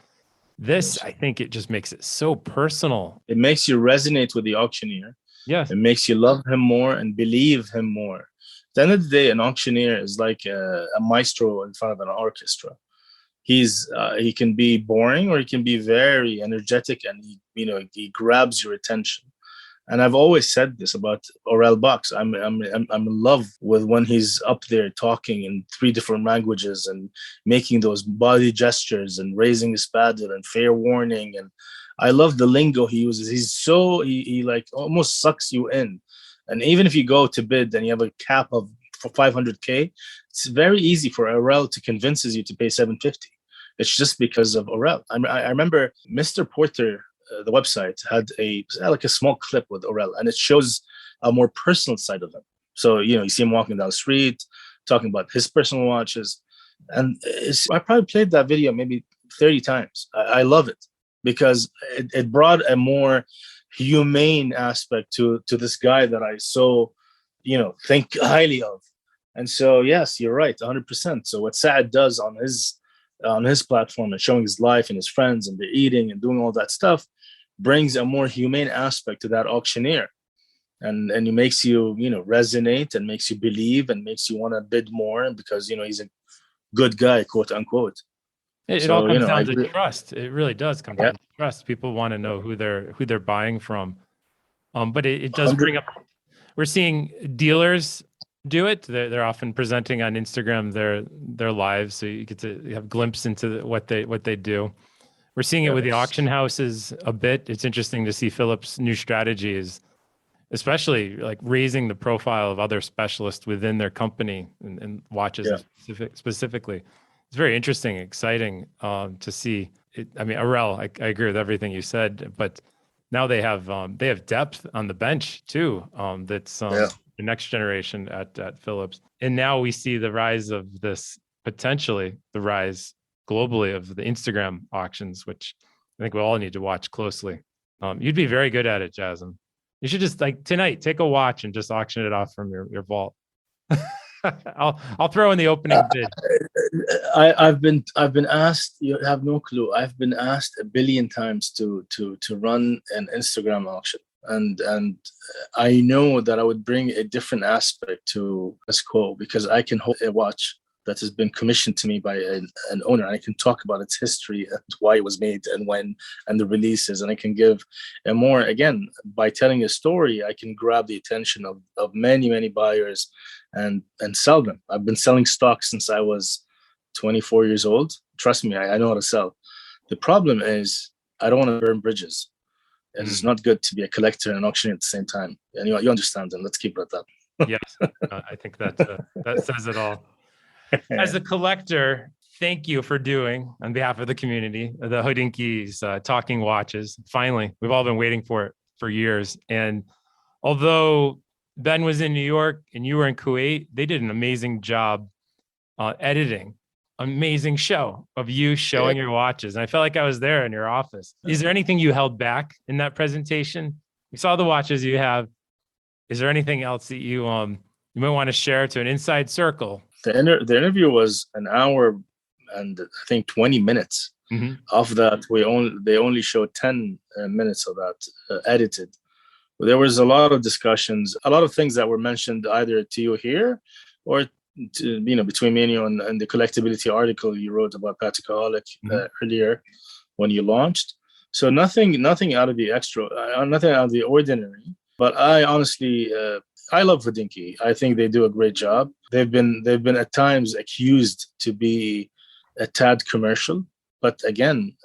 S1: this, I think it just makes it so personal.
S2: It makes you resonate with the auctioneer.
S1: Yes.
S2: It makes you love him more and believe him more. At the end of the day, an auctioneer is like a maestro in front of an orchestra. He can be boring or he can be very energetic, and he grabs your attention. And I've always said this about Aurel Box. I'm in love with when he's up there talking in 3 different languages and making those body gestures and raising his paddle and fair warning. And I love the lingo he uses. He like almost sucks you in. And even if you go to bid and you have a cap of 500K, it's very easy for Aurel to convince you to pay 750. It's just because of Aurel. I remember Mr. Porter, the website, had a small clip with Aurel, and it shows a more personal side of him. So, you see him walking down the street, talking about his personal watches. And I probably played that video maybe 30 times. I love it because it brought a more humane aspect to this guy that I so, think highly of. And so, yes, you're right, 100%. So what Saad does on his platform and showing his life and his friends and they're eating and doing all that stuff brings a more humane aspect to that auctioneer. And it makes you, resonate and makes you believe and makes you want to bid more because, he's a good guy, quote unquote.
S1: It all comes down to trust. It really does come down to trust. People want to know who they're buying from. But it does bring up, we're seeing dealers do it. They're often presenting on Instagram their lives, so you get to have a glimpse into what they do. We're seeing it with the auction houses a bit. It's interesting to see Philippe's new strategy is especially like raising the profile of other specialists within their company and watches specifically. It's very interesting, exciting to see. Aurel, I agree with everything you said, but now they have depth on the bench too. That's the next generation at Philippe's, and now we see the rise of this, potentially the rise globally of the Instagram auctions, which I think we all need to watch closely. You'd be very good at it, Jasem. You should just tonight take a watch and just auction it off from your vault. I'll throw in the opening bid.
S2: I've been asked. You have no clue. I've been asked a billion times to run an Instagram auction, and I know that I would bring a different aspect to Esco because I can hold a watch that has been commissioned to me by an owner. I can talk about its history and why it was made and when and the releases. And I can give a more, again, by telling a story, I can grab the attention of many buyers and sell them. I've been selling stock since I was 24 years old. Trust me, I know how to sell. The problem is I don't want to burn bridges. And it's not good to be a collector and an auctioneer at the same time. And you understand them. Let's keep it at that.
S1: Yes, I think that says it all. As a collector, thank you for doing, on behalf of the community, the Hodinki's talking watches. Finally, we've all been waiting for it for years. And although Ben was in New York and you were in Kuwait, they did an amazing job editing. Amazing show of you showing your watches. And I felt like I was there in your office. Is there anything you held back in that presentation? We saw the watches you have. Is there anything else that you might want to share to an inside circle?
S2: The interview was an hour and I think 20 minutes. Mm-hmm. Of that, they only showed 10 minutes of that edited. There was a lot of discussions, a lot of things that were mentioned either to you here or between me and you and the collectability article you wrote about Patekaholic earlier when you launched. So nothing out of the nothing out of the ordinary. But I honestly, I love Hodinki. I think they do a great job. They've been at times accused to be a tad commercial, but again,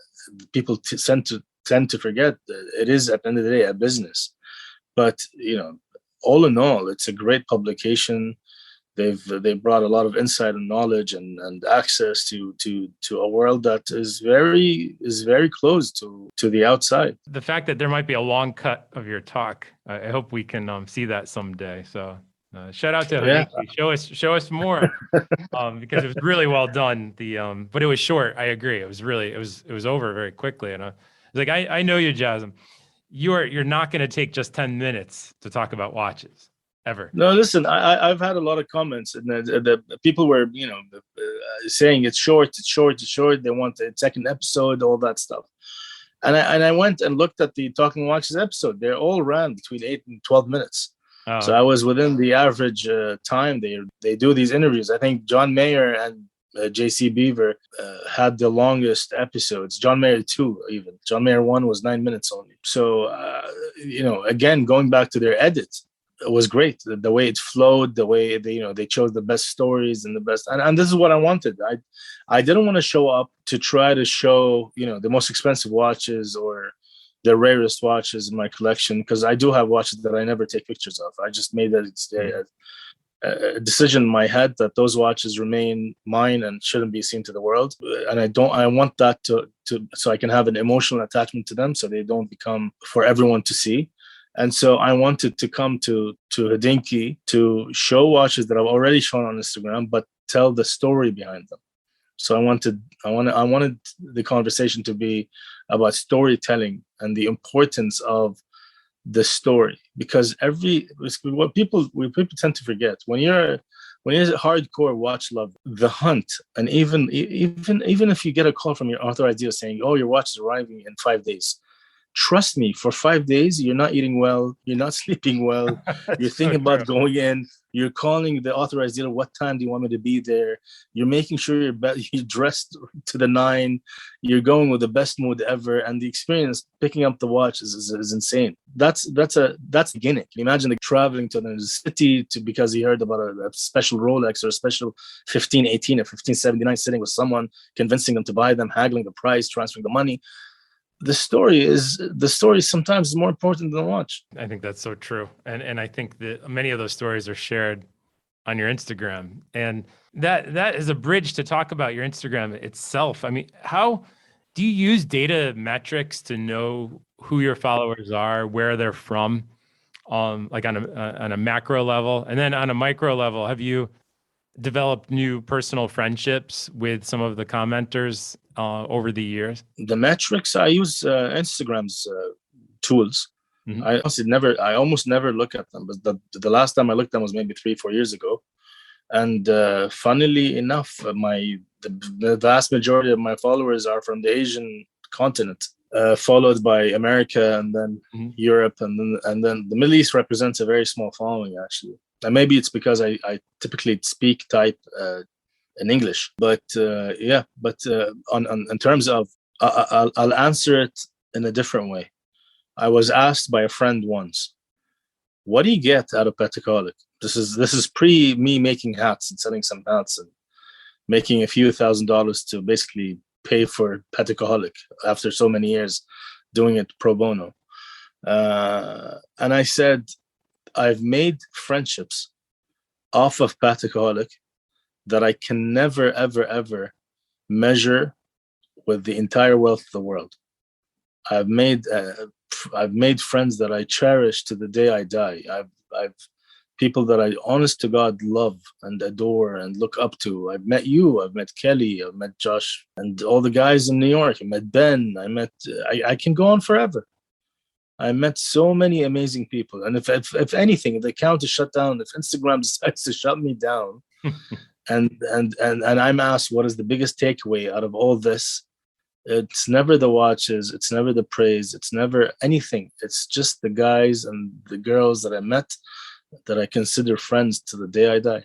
S2: people tend to forget that it is at the end of the day a business. But all in all, it's a great publication. They've brought a lot of insight and knowledge and access to a world that is very close to the outside.
S1: The fact that there might be a long cut of your talk, I hope we can see that someday. So shout out to Hodinki. Show us more because it was really well done. But it was short. I agree. It was over very quickly. And I was like, I know you, Jasem. You're not going to take just 10 minutes to talk about watches. Ever.
S2: No, listen, I've had a lot of comments, and the people were, saying it's short. They want a second episode, all that stuff. And I went and looked at the Talking Watches episode. They all ran between 8 and 12 minutes. Oh. So I was within the average time. They do these interviews. I think John Mayer and JC Beaver had the longest episodes. John Mayer 2 even. John Mayer 1 was 9 minutes only. So, again, going back to their edits, it was great. The way it flowed, the way they chose the best stories and the best, and this is what I wanted. I didn't want to show up to try to show, the most expensive watches or the rarest watches in my collection, because I do have watches that I never take pictures of. I just made a decision in my head that those watches remain mine and shouldn't be seen to the world. And I want that to so I can have an emotional attachment to them, so they don't become for everyone to see. And so I wanted to come to Hodinki to show watches that I've already shown on Instagram, but tell the story behind them. So I wanted the conversation to be about storytelling and the importance of the story, because what people tend to forget when you're a hardcore watch lover, the hunt, and even if you get a call from your authorized dealer saying, "Oh, your watch is arriving in 5 days." Trust me, for 5 days, you're not eating well, you're not sleeping well, you're thinking about going in, you're calling the authorized dealer, what time do you want me to be there? You're making sure you're dressed to the nine, you're going with the best mood ever, and the experience picking up the watch is insane. That's beginning. Imagine traveling to the city because he heard about a special Rolex or a special 1518 or 1579, sitting with someone, convincing them to buy them, haggling the price, transferring the money. The story sometimes is more important than the watch.
S1: I think that's so true. And I think that many of those stories are shared on your Instagram. And that is a bridge to talk about your Instagram itself. I mean, how do you use data metrics to know who your followers are, where they're from, like on a macro level? And then on a micro level, have you developed new personal friendships with some of the commenters over the years?
S2: The metrics, I use Instagram's tools. Mm-hmm. I almost never look at them, but the last time I looked at them was maybe 3-4 years ago. And funnily enough, the vast majority of my followers are from the Asian continent, followed by America, and then Europe, and then the Middle East represents a very small following, actually. And maybe it's because I typically type in English, but on in terms of, I'll answer it in a different way. I was asked by a friend once, "What do you get out of Patekaholic?" This is pre me making hats and selling some hats and making a few $1,000s to basically pay for Patekaholic after so many years doing it pro bono. And I said, I've made friendships off of Patekaholic that I can never, ever, ever measure with the entire wealth of the world. I've made friends that I cherish to the day I die. I've people that I, honest to God, love and adore and look up to. I've met you. I've met Kelly. I've met Josh and all the guys in New York. I met Ben. I can go on forever. I met so many amazing people. And if anything, if the account is shut down, if Instagram decides to shut me down, and I'm asked what is the biggest takeaway out of all this, it's never the watches, it's never the praise, it's never anything. It's just the guys and the girls that I met that I consider friends to the day I die.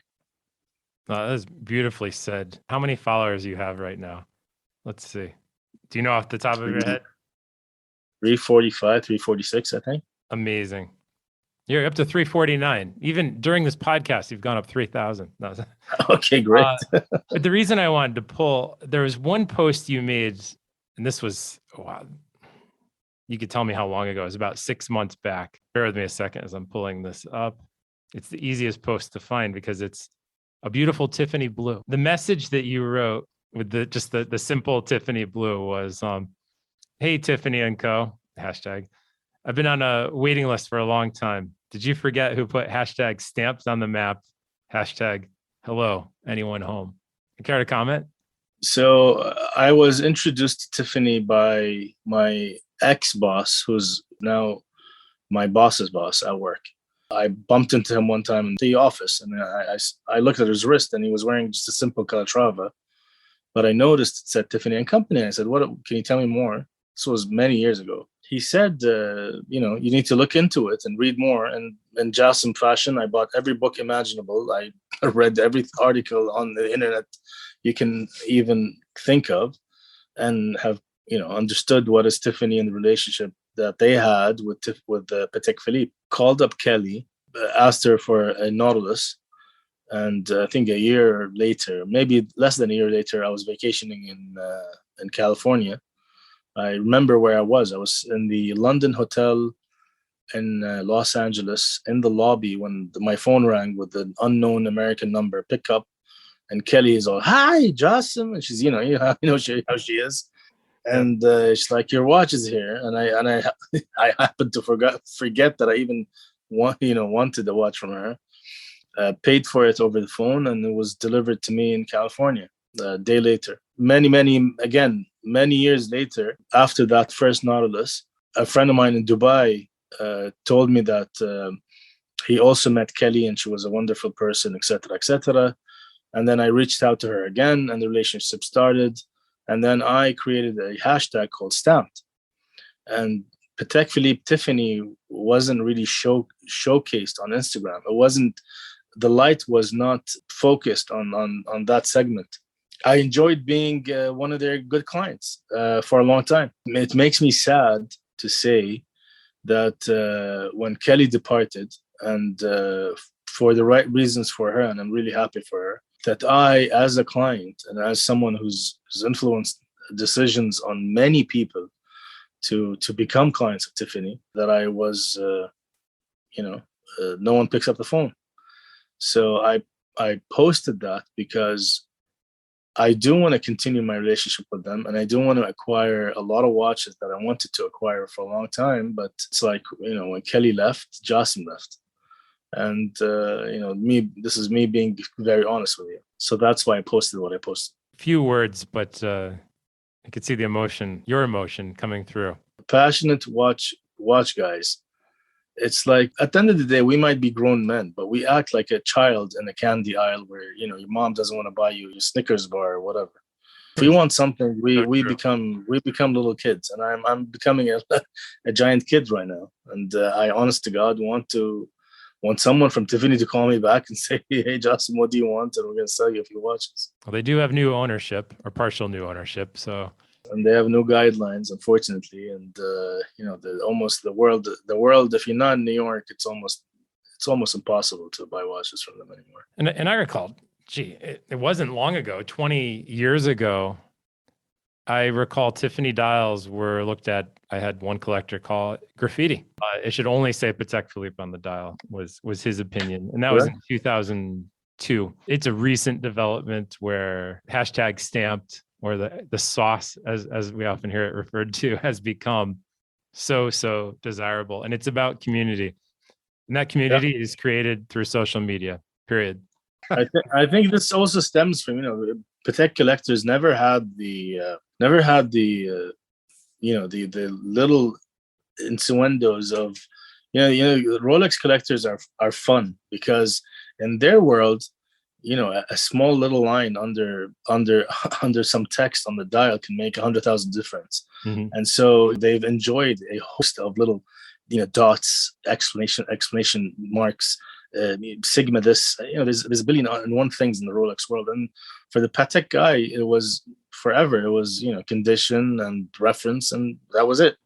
S1: That is beautifully said. How many followers you have right now? Let's see. Do you know off the top of your head?
S2: 345, 346, I think.
S1: Amazing. You're up to 349. Even during this podcast, you've gone up 3,000. No.
S2: Okay, great.
S1: But the reason I wanted to pull, there was one post you made, and this was, wow, you could tell me how long ago. It was about 6 months back. Bear with me a second as I'm pulling this up. It's the easiest post to find because it's a beautiful Tiffany blue. The message that you wrote with the simple Tiffany blue was, "Hey, Tiffany and Co. Hashtag. I've been on a waiting list for a long time. Did you forget who put hashtag stamps on the map? Hashtag hello, anyone home?" Care to comment?
S2: So I was introduced to Tiffany by my ex-boss, who's now my boss's boss at work. I bumped into him one time in the office, and I looked at his wrist, and he was wearing just a simple Calatrava. But I noticed it said Tiffany and Company. I said, "What? Can you tell me more?" This was many years ago. He said, you need to look into it and read more. And in Jasem fashion, I bought every book imaginable. I read every article on the internet you can even think of, and have understood what is Tiffany and the relationship that they had with Patek Philippe. Called up Kelly, asked her for a Nautilus, and I think a year later, maybe less than a year later, I was vacationing in California. I remember where I was. I was in the London hotel in Los Angeles, in the lobby, when my phone rang with an unknown American number. Pick up, and Kelly is all, "Hi, Jasem," and she's how she is. And she's like, "Your watch is here," and I happened to forget that I even wanted the watch from her. Paid for it over the phone, and it was delivered to me in California a day later. Many years later, after that first Nautilus, a friend of mine in Dubai told me that he also met Kelly, and she was a wonderful person, etc., etc. And then I reached out to her again, and the relationship started. And then I created a hashtag called Stamped. And Patek Philippe Tiffany wasn't really showcased on Instagram. It wasn't, the light was not focused on that segment. I enjoyed being one of their good clients for a long time. It makes me sad to say that when Kelly departed, and for the right reasons for her, and I'm really happy for her, that I, as a client and as someone who's influenced decisions on many people to become clients of Tiffany, that I was, no one picks up the phone. So I posted that because I do want to continue my relationship with them, and I do want to acquire a lot of watches that I wanted to acquire for a long time. But it's like, when Kelly left, Jasem left. And, this is me being very honest with you. So that's why I posted what I posted.
S1: Few words, but I could see the emotion, your emotion coming through.
S2: Passionate watch guys It's like at the end of the day, we might be grown men, but we act like a child in a candy aisle where, you know, your mom doesn't want to buy you your Snickers bar or whatever. If we want something,
S1: So
S2: we
S1: true.
S2: become little kids, and I'm becoming a giant kid right now. And I, honest to God, want someone from Tiffany to call me back and say, "Hey, Justin, what do you want?" And we're gonna sell you a few watches.
S1: Well, they do have new ownership or partial new ownership. So
S2: And they have no guidelines, unfortunately. And you know, the world. If you're not in New York, it's almost impossible to buy watches from them anymore.
S1: and I recall, gee, it wasn't long ago, 20 years ago. I recall Tiffany dials were looked at. I had one collector call it graffiti. It should only say Patek Philippe on the dial was his opinion. And that was in 2002. It's a recent development where hashtag stamped or the sauce, as we often hear it referred to, has become so desirable. And it's about community. And that community is created through social media, period.
S2: I think this also stems from, you know, Patek collectors never had the you know, the little innuendos of, you know, Rolex collectors are fun because in their world, you know, a small little line under under some text on the dial can make 100,000 difference.
S1: Mhm.
S2: And so they've enjoyed a host of little, you know, dots, exclamation marks, sigma this, you know, there's a billion and one things in the Rolex world. And for the Patek guy, it was forever. It was, you know, condition and reference, and that was it.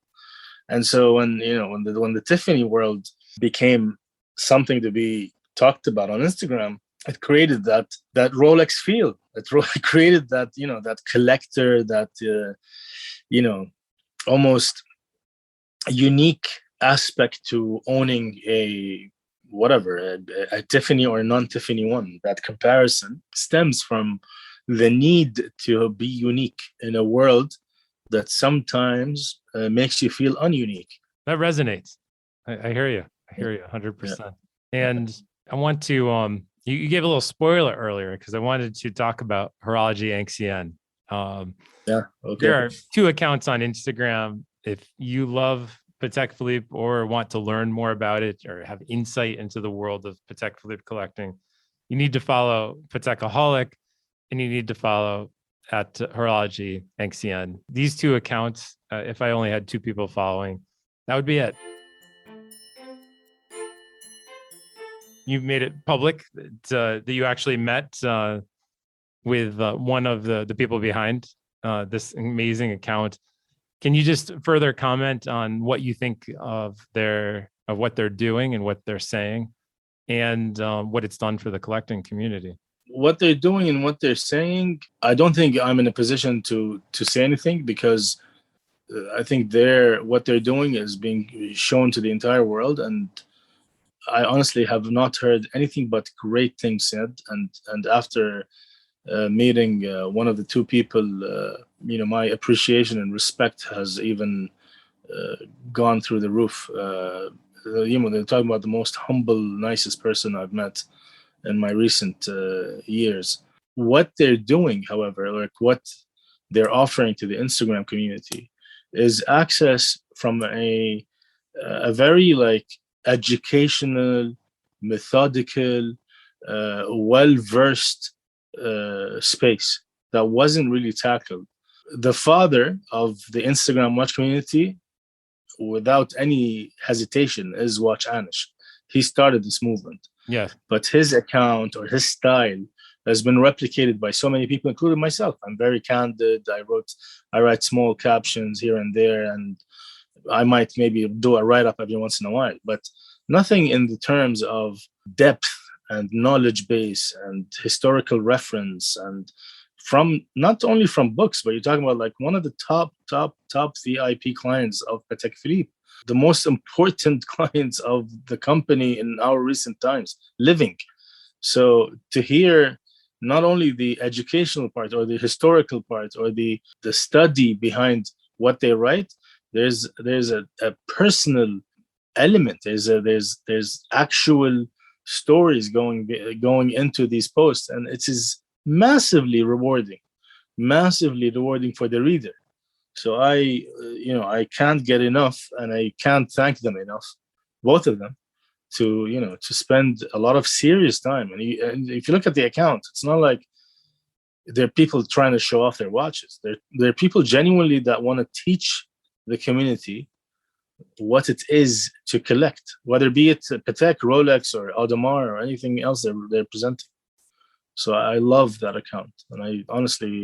S2: And so when, you know, when the Tiffany world became something to be talked about on Instagram, it created that Rolex feel. It created that, you know, that collector, that you know, almost unique aspect to owning a whatever, a Tiffany or a non-Tiffany one. That comparison stems from the need to be unique in a world that sometimes makes you feel ununique.
S1: That resonates. I hear you. I hear you 100%. And I want to, you gave a little spoiler earlier because I wanted to talk about Horology Ancien. There are two accounts on Instagram. If you love Patek Philippe or want to learn more about it or have insight into the world of Patek Philippe collecting, you need to follow Patekaholic and you need to follow at Horology Ancien. These two accounts, if I only had two people following, that would be it. You made it public that you actually met with one of the people behind this amazing account. Can you just further comment on what you think of what they're doing and what they're saying, and what it's done for the collecting community?
S2: What they're doing and what they're saying, I don't think I'm in a position to say anything, because I think what they're doing is being shown to the entire world, and I honestly have not heard anything but great things said. And after meeting one of the two people, you know, my appreciation and respect has even gone through the roof. You know, they're talking about the most humble, nicest person I've met in my recent years. What they're doing, however, like what they're offering to the Instagram community, is access from a very like educational, methodical, well-versed space that wasn't really tackled. The father of the Instagram watch community, without any hesitation, is Watch Anish. He started this movement.
S1: Yes.
S2: But his account or his style has been replicated by so many people, including myself. I'm very candid. I write small captions here and there, and I might maybe do a write-up every once in a while, but nothing in the terms of depth and knowledge base and historical reference, and from not only from books, but you're talking about like one of the top VIP clients of Patek Philippe, the most important clients of the company in our recent times, living. So to hear not only the educational part or the historical part or the study behind what they write, there's a personal element. There's actual stories going into these posts, and it is massively rewarding for the reader. So I can't get enough, and I can't thank them enough both of them, to spend a lot of serious time. And if you look at the account, it's not like they're people trying to show off their watches. They're people genuinely that want to teach the community what it is to collect, whether be it Patek, Rolex, or Audemars, or anything else they're presenting. So I love that account, and I honestly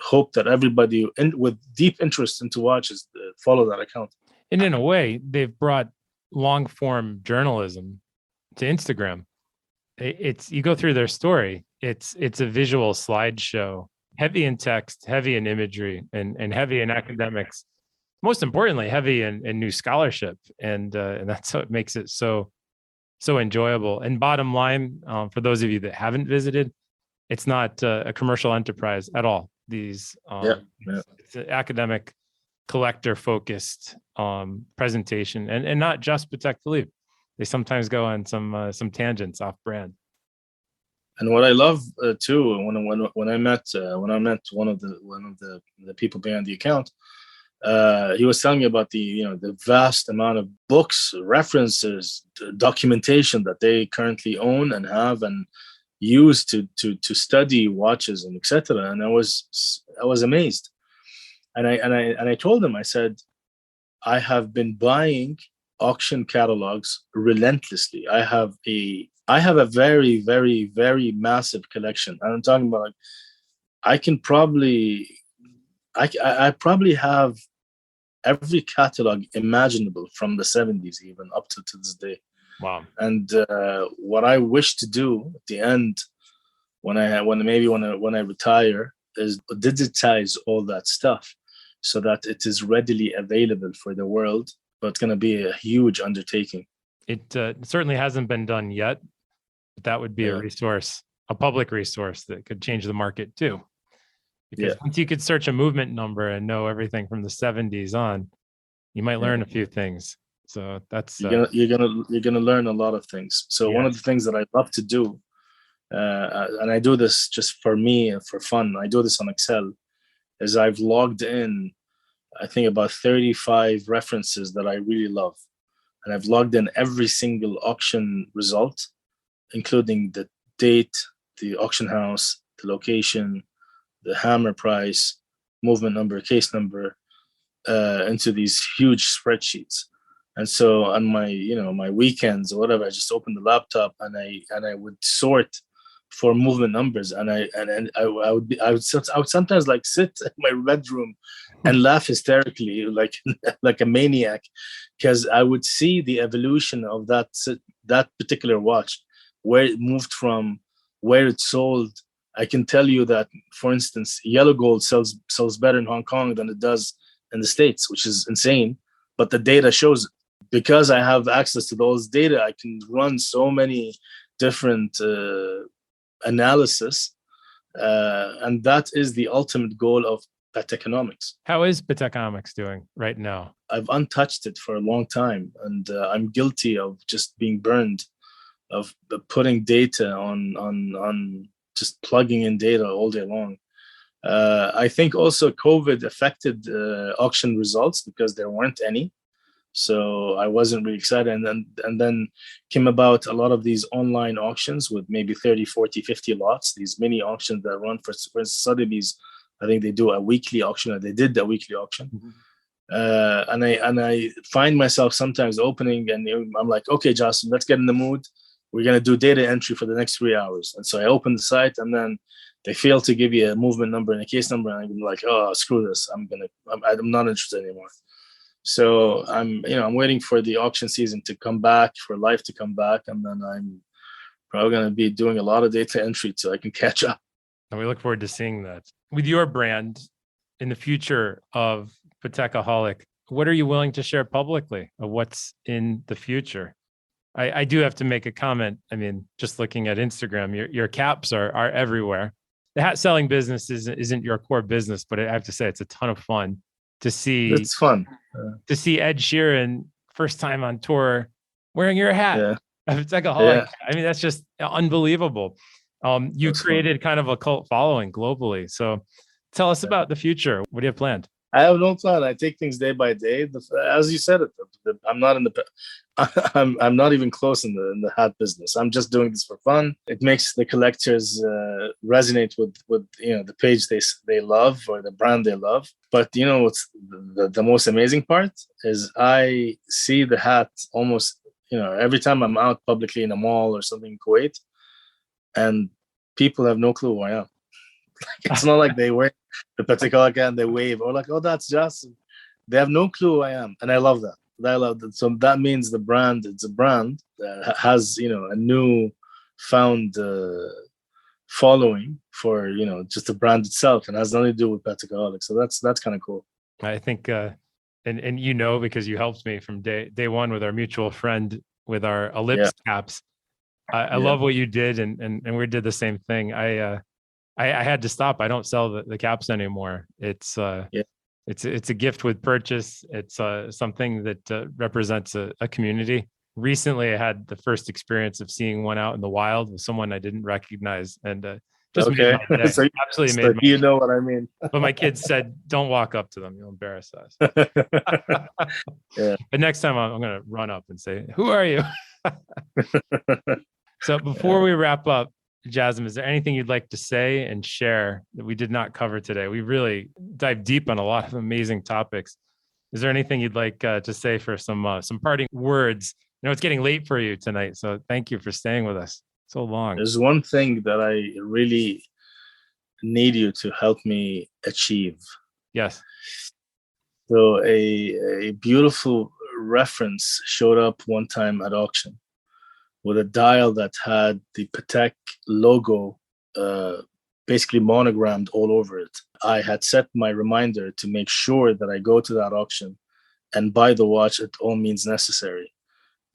S2: hope that everybody with deep interest into watches follow that account.
S1: And in a way, they've brought long form journalism to Instagram. It's you go through their story. It's a visual slideshow, heavy in text, heavy in imagery, and heavy in academics. Most importantly, heavy in new scholarship, and that's what makes it so enjoyable. And bottom line, for those of you that haven't visited, it's not a commercial enterprise at all. These it's an academic, collector focused presentation, and not just Patek Philippe. They sometimes go on some tangents off brand.
S2: And what I love too, when I met one of the people behind the account, he was telling me about the vast amount of books, references, documentation that they currently own and have and use to study watches and etc. And I was amazed, and I told him, I said, I have been buying auction catalogs relentlessly. I have a very, very, very massive collection. And I'm talking about, like, I probably have every catalog imaginable from the 70s even up to this day.
S1: Wow.
S2: And what I wish to do at the end, when I retire, is digitize all that stuff so that it is readily available for the world. But it's going to be a huge undertaking.
S1: It certainly hasn't been done yet, but that would be a resource, a public resource that could change the market too. Because once you could search a movement number and know everything from the 70s on, you might learn a few things. So that's
S2: you're gonna learn a lot of things. So one of the things that I love to do, and I do this just for me and for fun, I do this on Excel, is I've logged in, I think, about 35 references that I really love. And I've logged in every single auction result, including the date, the auction house, the location, the hammer price, movement number, case number, into these huge spreadsheets. And so on my weekends or whatever, I just open the laptop and I would sort for movement numbers, and I would sometimes like sit in my bedroom and laugh hysterically like a maniac, because I would see the evolution of that particular watch, where it moved from, where it sold. I can tell you that, for instance, yellow gold sells better in Hong Kong than it does in the States, which is insane, but the data shows it. Because I have access to those data, I can run so many different analysis, and that is the ultimate goal of Patekonomics.
S1: How is Patekonomics doing right now?
S2: I've untouched it for a long time, and I'm guilty of just being burned, of putting data on just plugging in data all day long. I think also COVID affected auction results because there weren't any. So I wasn't really excited. And then came about a lot of these online auctions with maybe 30, 40, 50 lots, these mini auctions that run for Sotheby's. I think they do a weekly auction, or they did a weekly auction. Mm-hmm. And I find myself sometimes opening, and I'm like, okay, Jasem, let's get in the mood. We're going to do data entry for the next 3 hours. And so I open the site, and then they fail to give you a movement number and a case number. And I'm like, oh, screw this. I'm not interested anymore. So I'm waiting for the auction season to come back, for life to come back, and then I'm probably going to be doing a lot of data entry so I can catch up.
S1: And we look forward to seeing that. With your brand in the future of Patekaholic, what are you willing to share publicly of what's in the future? I do have to make a comment. I mean, just looking at Instagram, your caps are everywhere. The hat selling business isn't your core business, but I have to say it's a ton of fun to see.
S2: It's fun
S1: to see Ed Sheeran first time on tour wearing your hat. It's like a Patekaholic. I mean, that's just unbelievable. You created kind of a cult following globally. So tell us about the future. What do you have planned?
S2: I have no plan. I take things day by day. As you said it, I'm not in the. I'm not even close in the hat business. I'm just doing this for fun. It makes the collectors resonate with the page they love or the brand they love. But what's the most amazing part is I see the hat almost every time I'm out publicly in a mall or something in Kuwait, and people have no clue who I am. It's not like they wear the Patekaholic and they wave or like, oh, that's Jasem. They have no clue who I am, and I love that. I love that. So that means the brand. It's a brand that has a new found following for just the brand itself, and has nothing to do with Patekaholic. So that's kind of cool.
S1: I think, and because you helped me from day one with our mutual friend with our ellipse caps. I love what you did, and we did the same thing. I had to stop. I don't sell the caps anymore. It's a gift with purchase. It's something that represents a community. Recently, I had the first experience of seeing one out in the wild with someone I didn't recognize, and just made my day.
S2: So,
S1: absolutely
S2: so
S1: made my
S2: you know what I mean.
S1: But my kids said, "Don't walk up to them; you'll embarrass us."
S2: Yeah.
S1: But next time, I'm going to run up and say, "Who are you?" So before we wrap up, Jasem, is there anything you'd like to say and share that we did not cover today? We really dive deep on a lot of amazing topics. Is there anything you'd like to say for some parting words? It's getting late for you tonight, so thank you for staying with us so long.
S2: There's one thing that I really need you to help me achieve.
S1: Yes.
S2: So a beautiful reference showed up one time at auction with a dial that had the Patek logo basically monogrammed all over it. I had set my reminder to make sure that I go to that auction and buy the watch at all means necessary.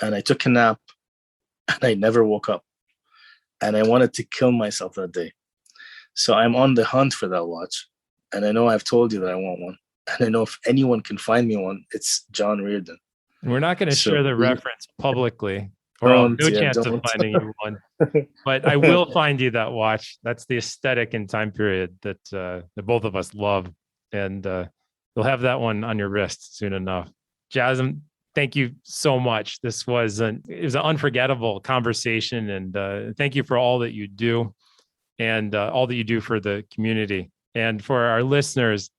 S2: And I took a nap and I never woke up. And I wanted to kill myself that day. So I'm on the hunt for that watch. And I know I've told you that I want one. And I know if anyone can find me one, it's John Reardon.
S1: And we're not going to share the reference publicly. Or I'll have no chance of finding you one, but I will find you that watch. That's the aesthetic and time period that both of us love, and you'll have that one on your wrist soon enough. Jasem, thank you so much. This was an unforgettable conversation, and thank you for all that you do, and all that you do for the community, and for our listeners.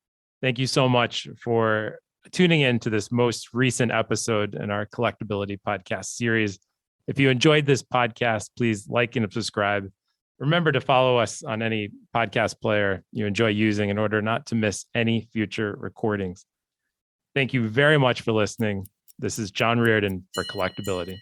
S1: Thank you so much for tuning in to this most recent episode in our Collectability podcast series. If you enjoyed this podcast, please like and subscribe. Remember to follow us on any podcast player you enjoy using in order not to miss any future recordings. Thank you very much for listening. This is John Reardon for Collectability.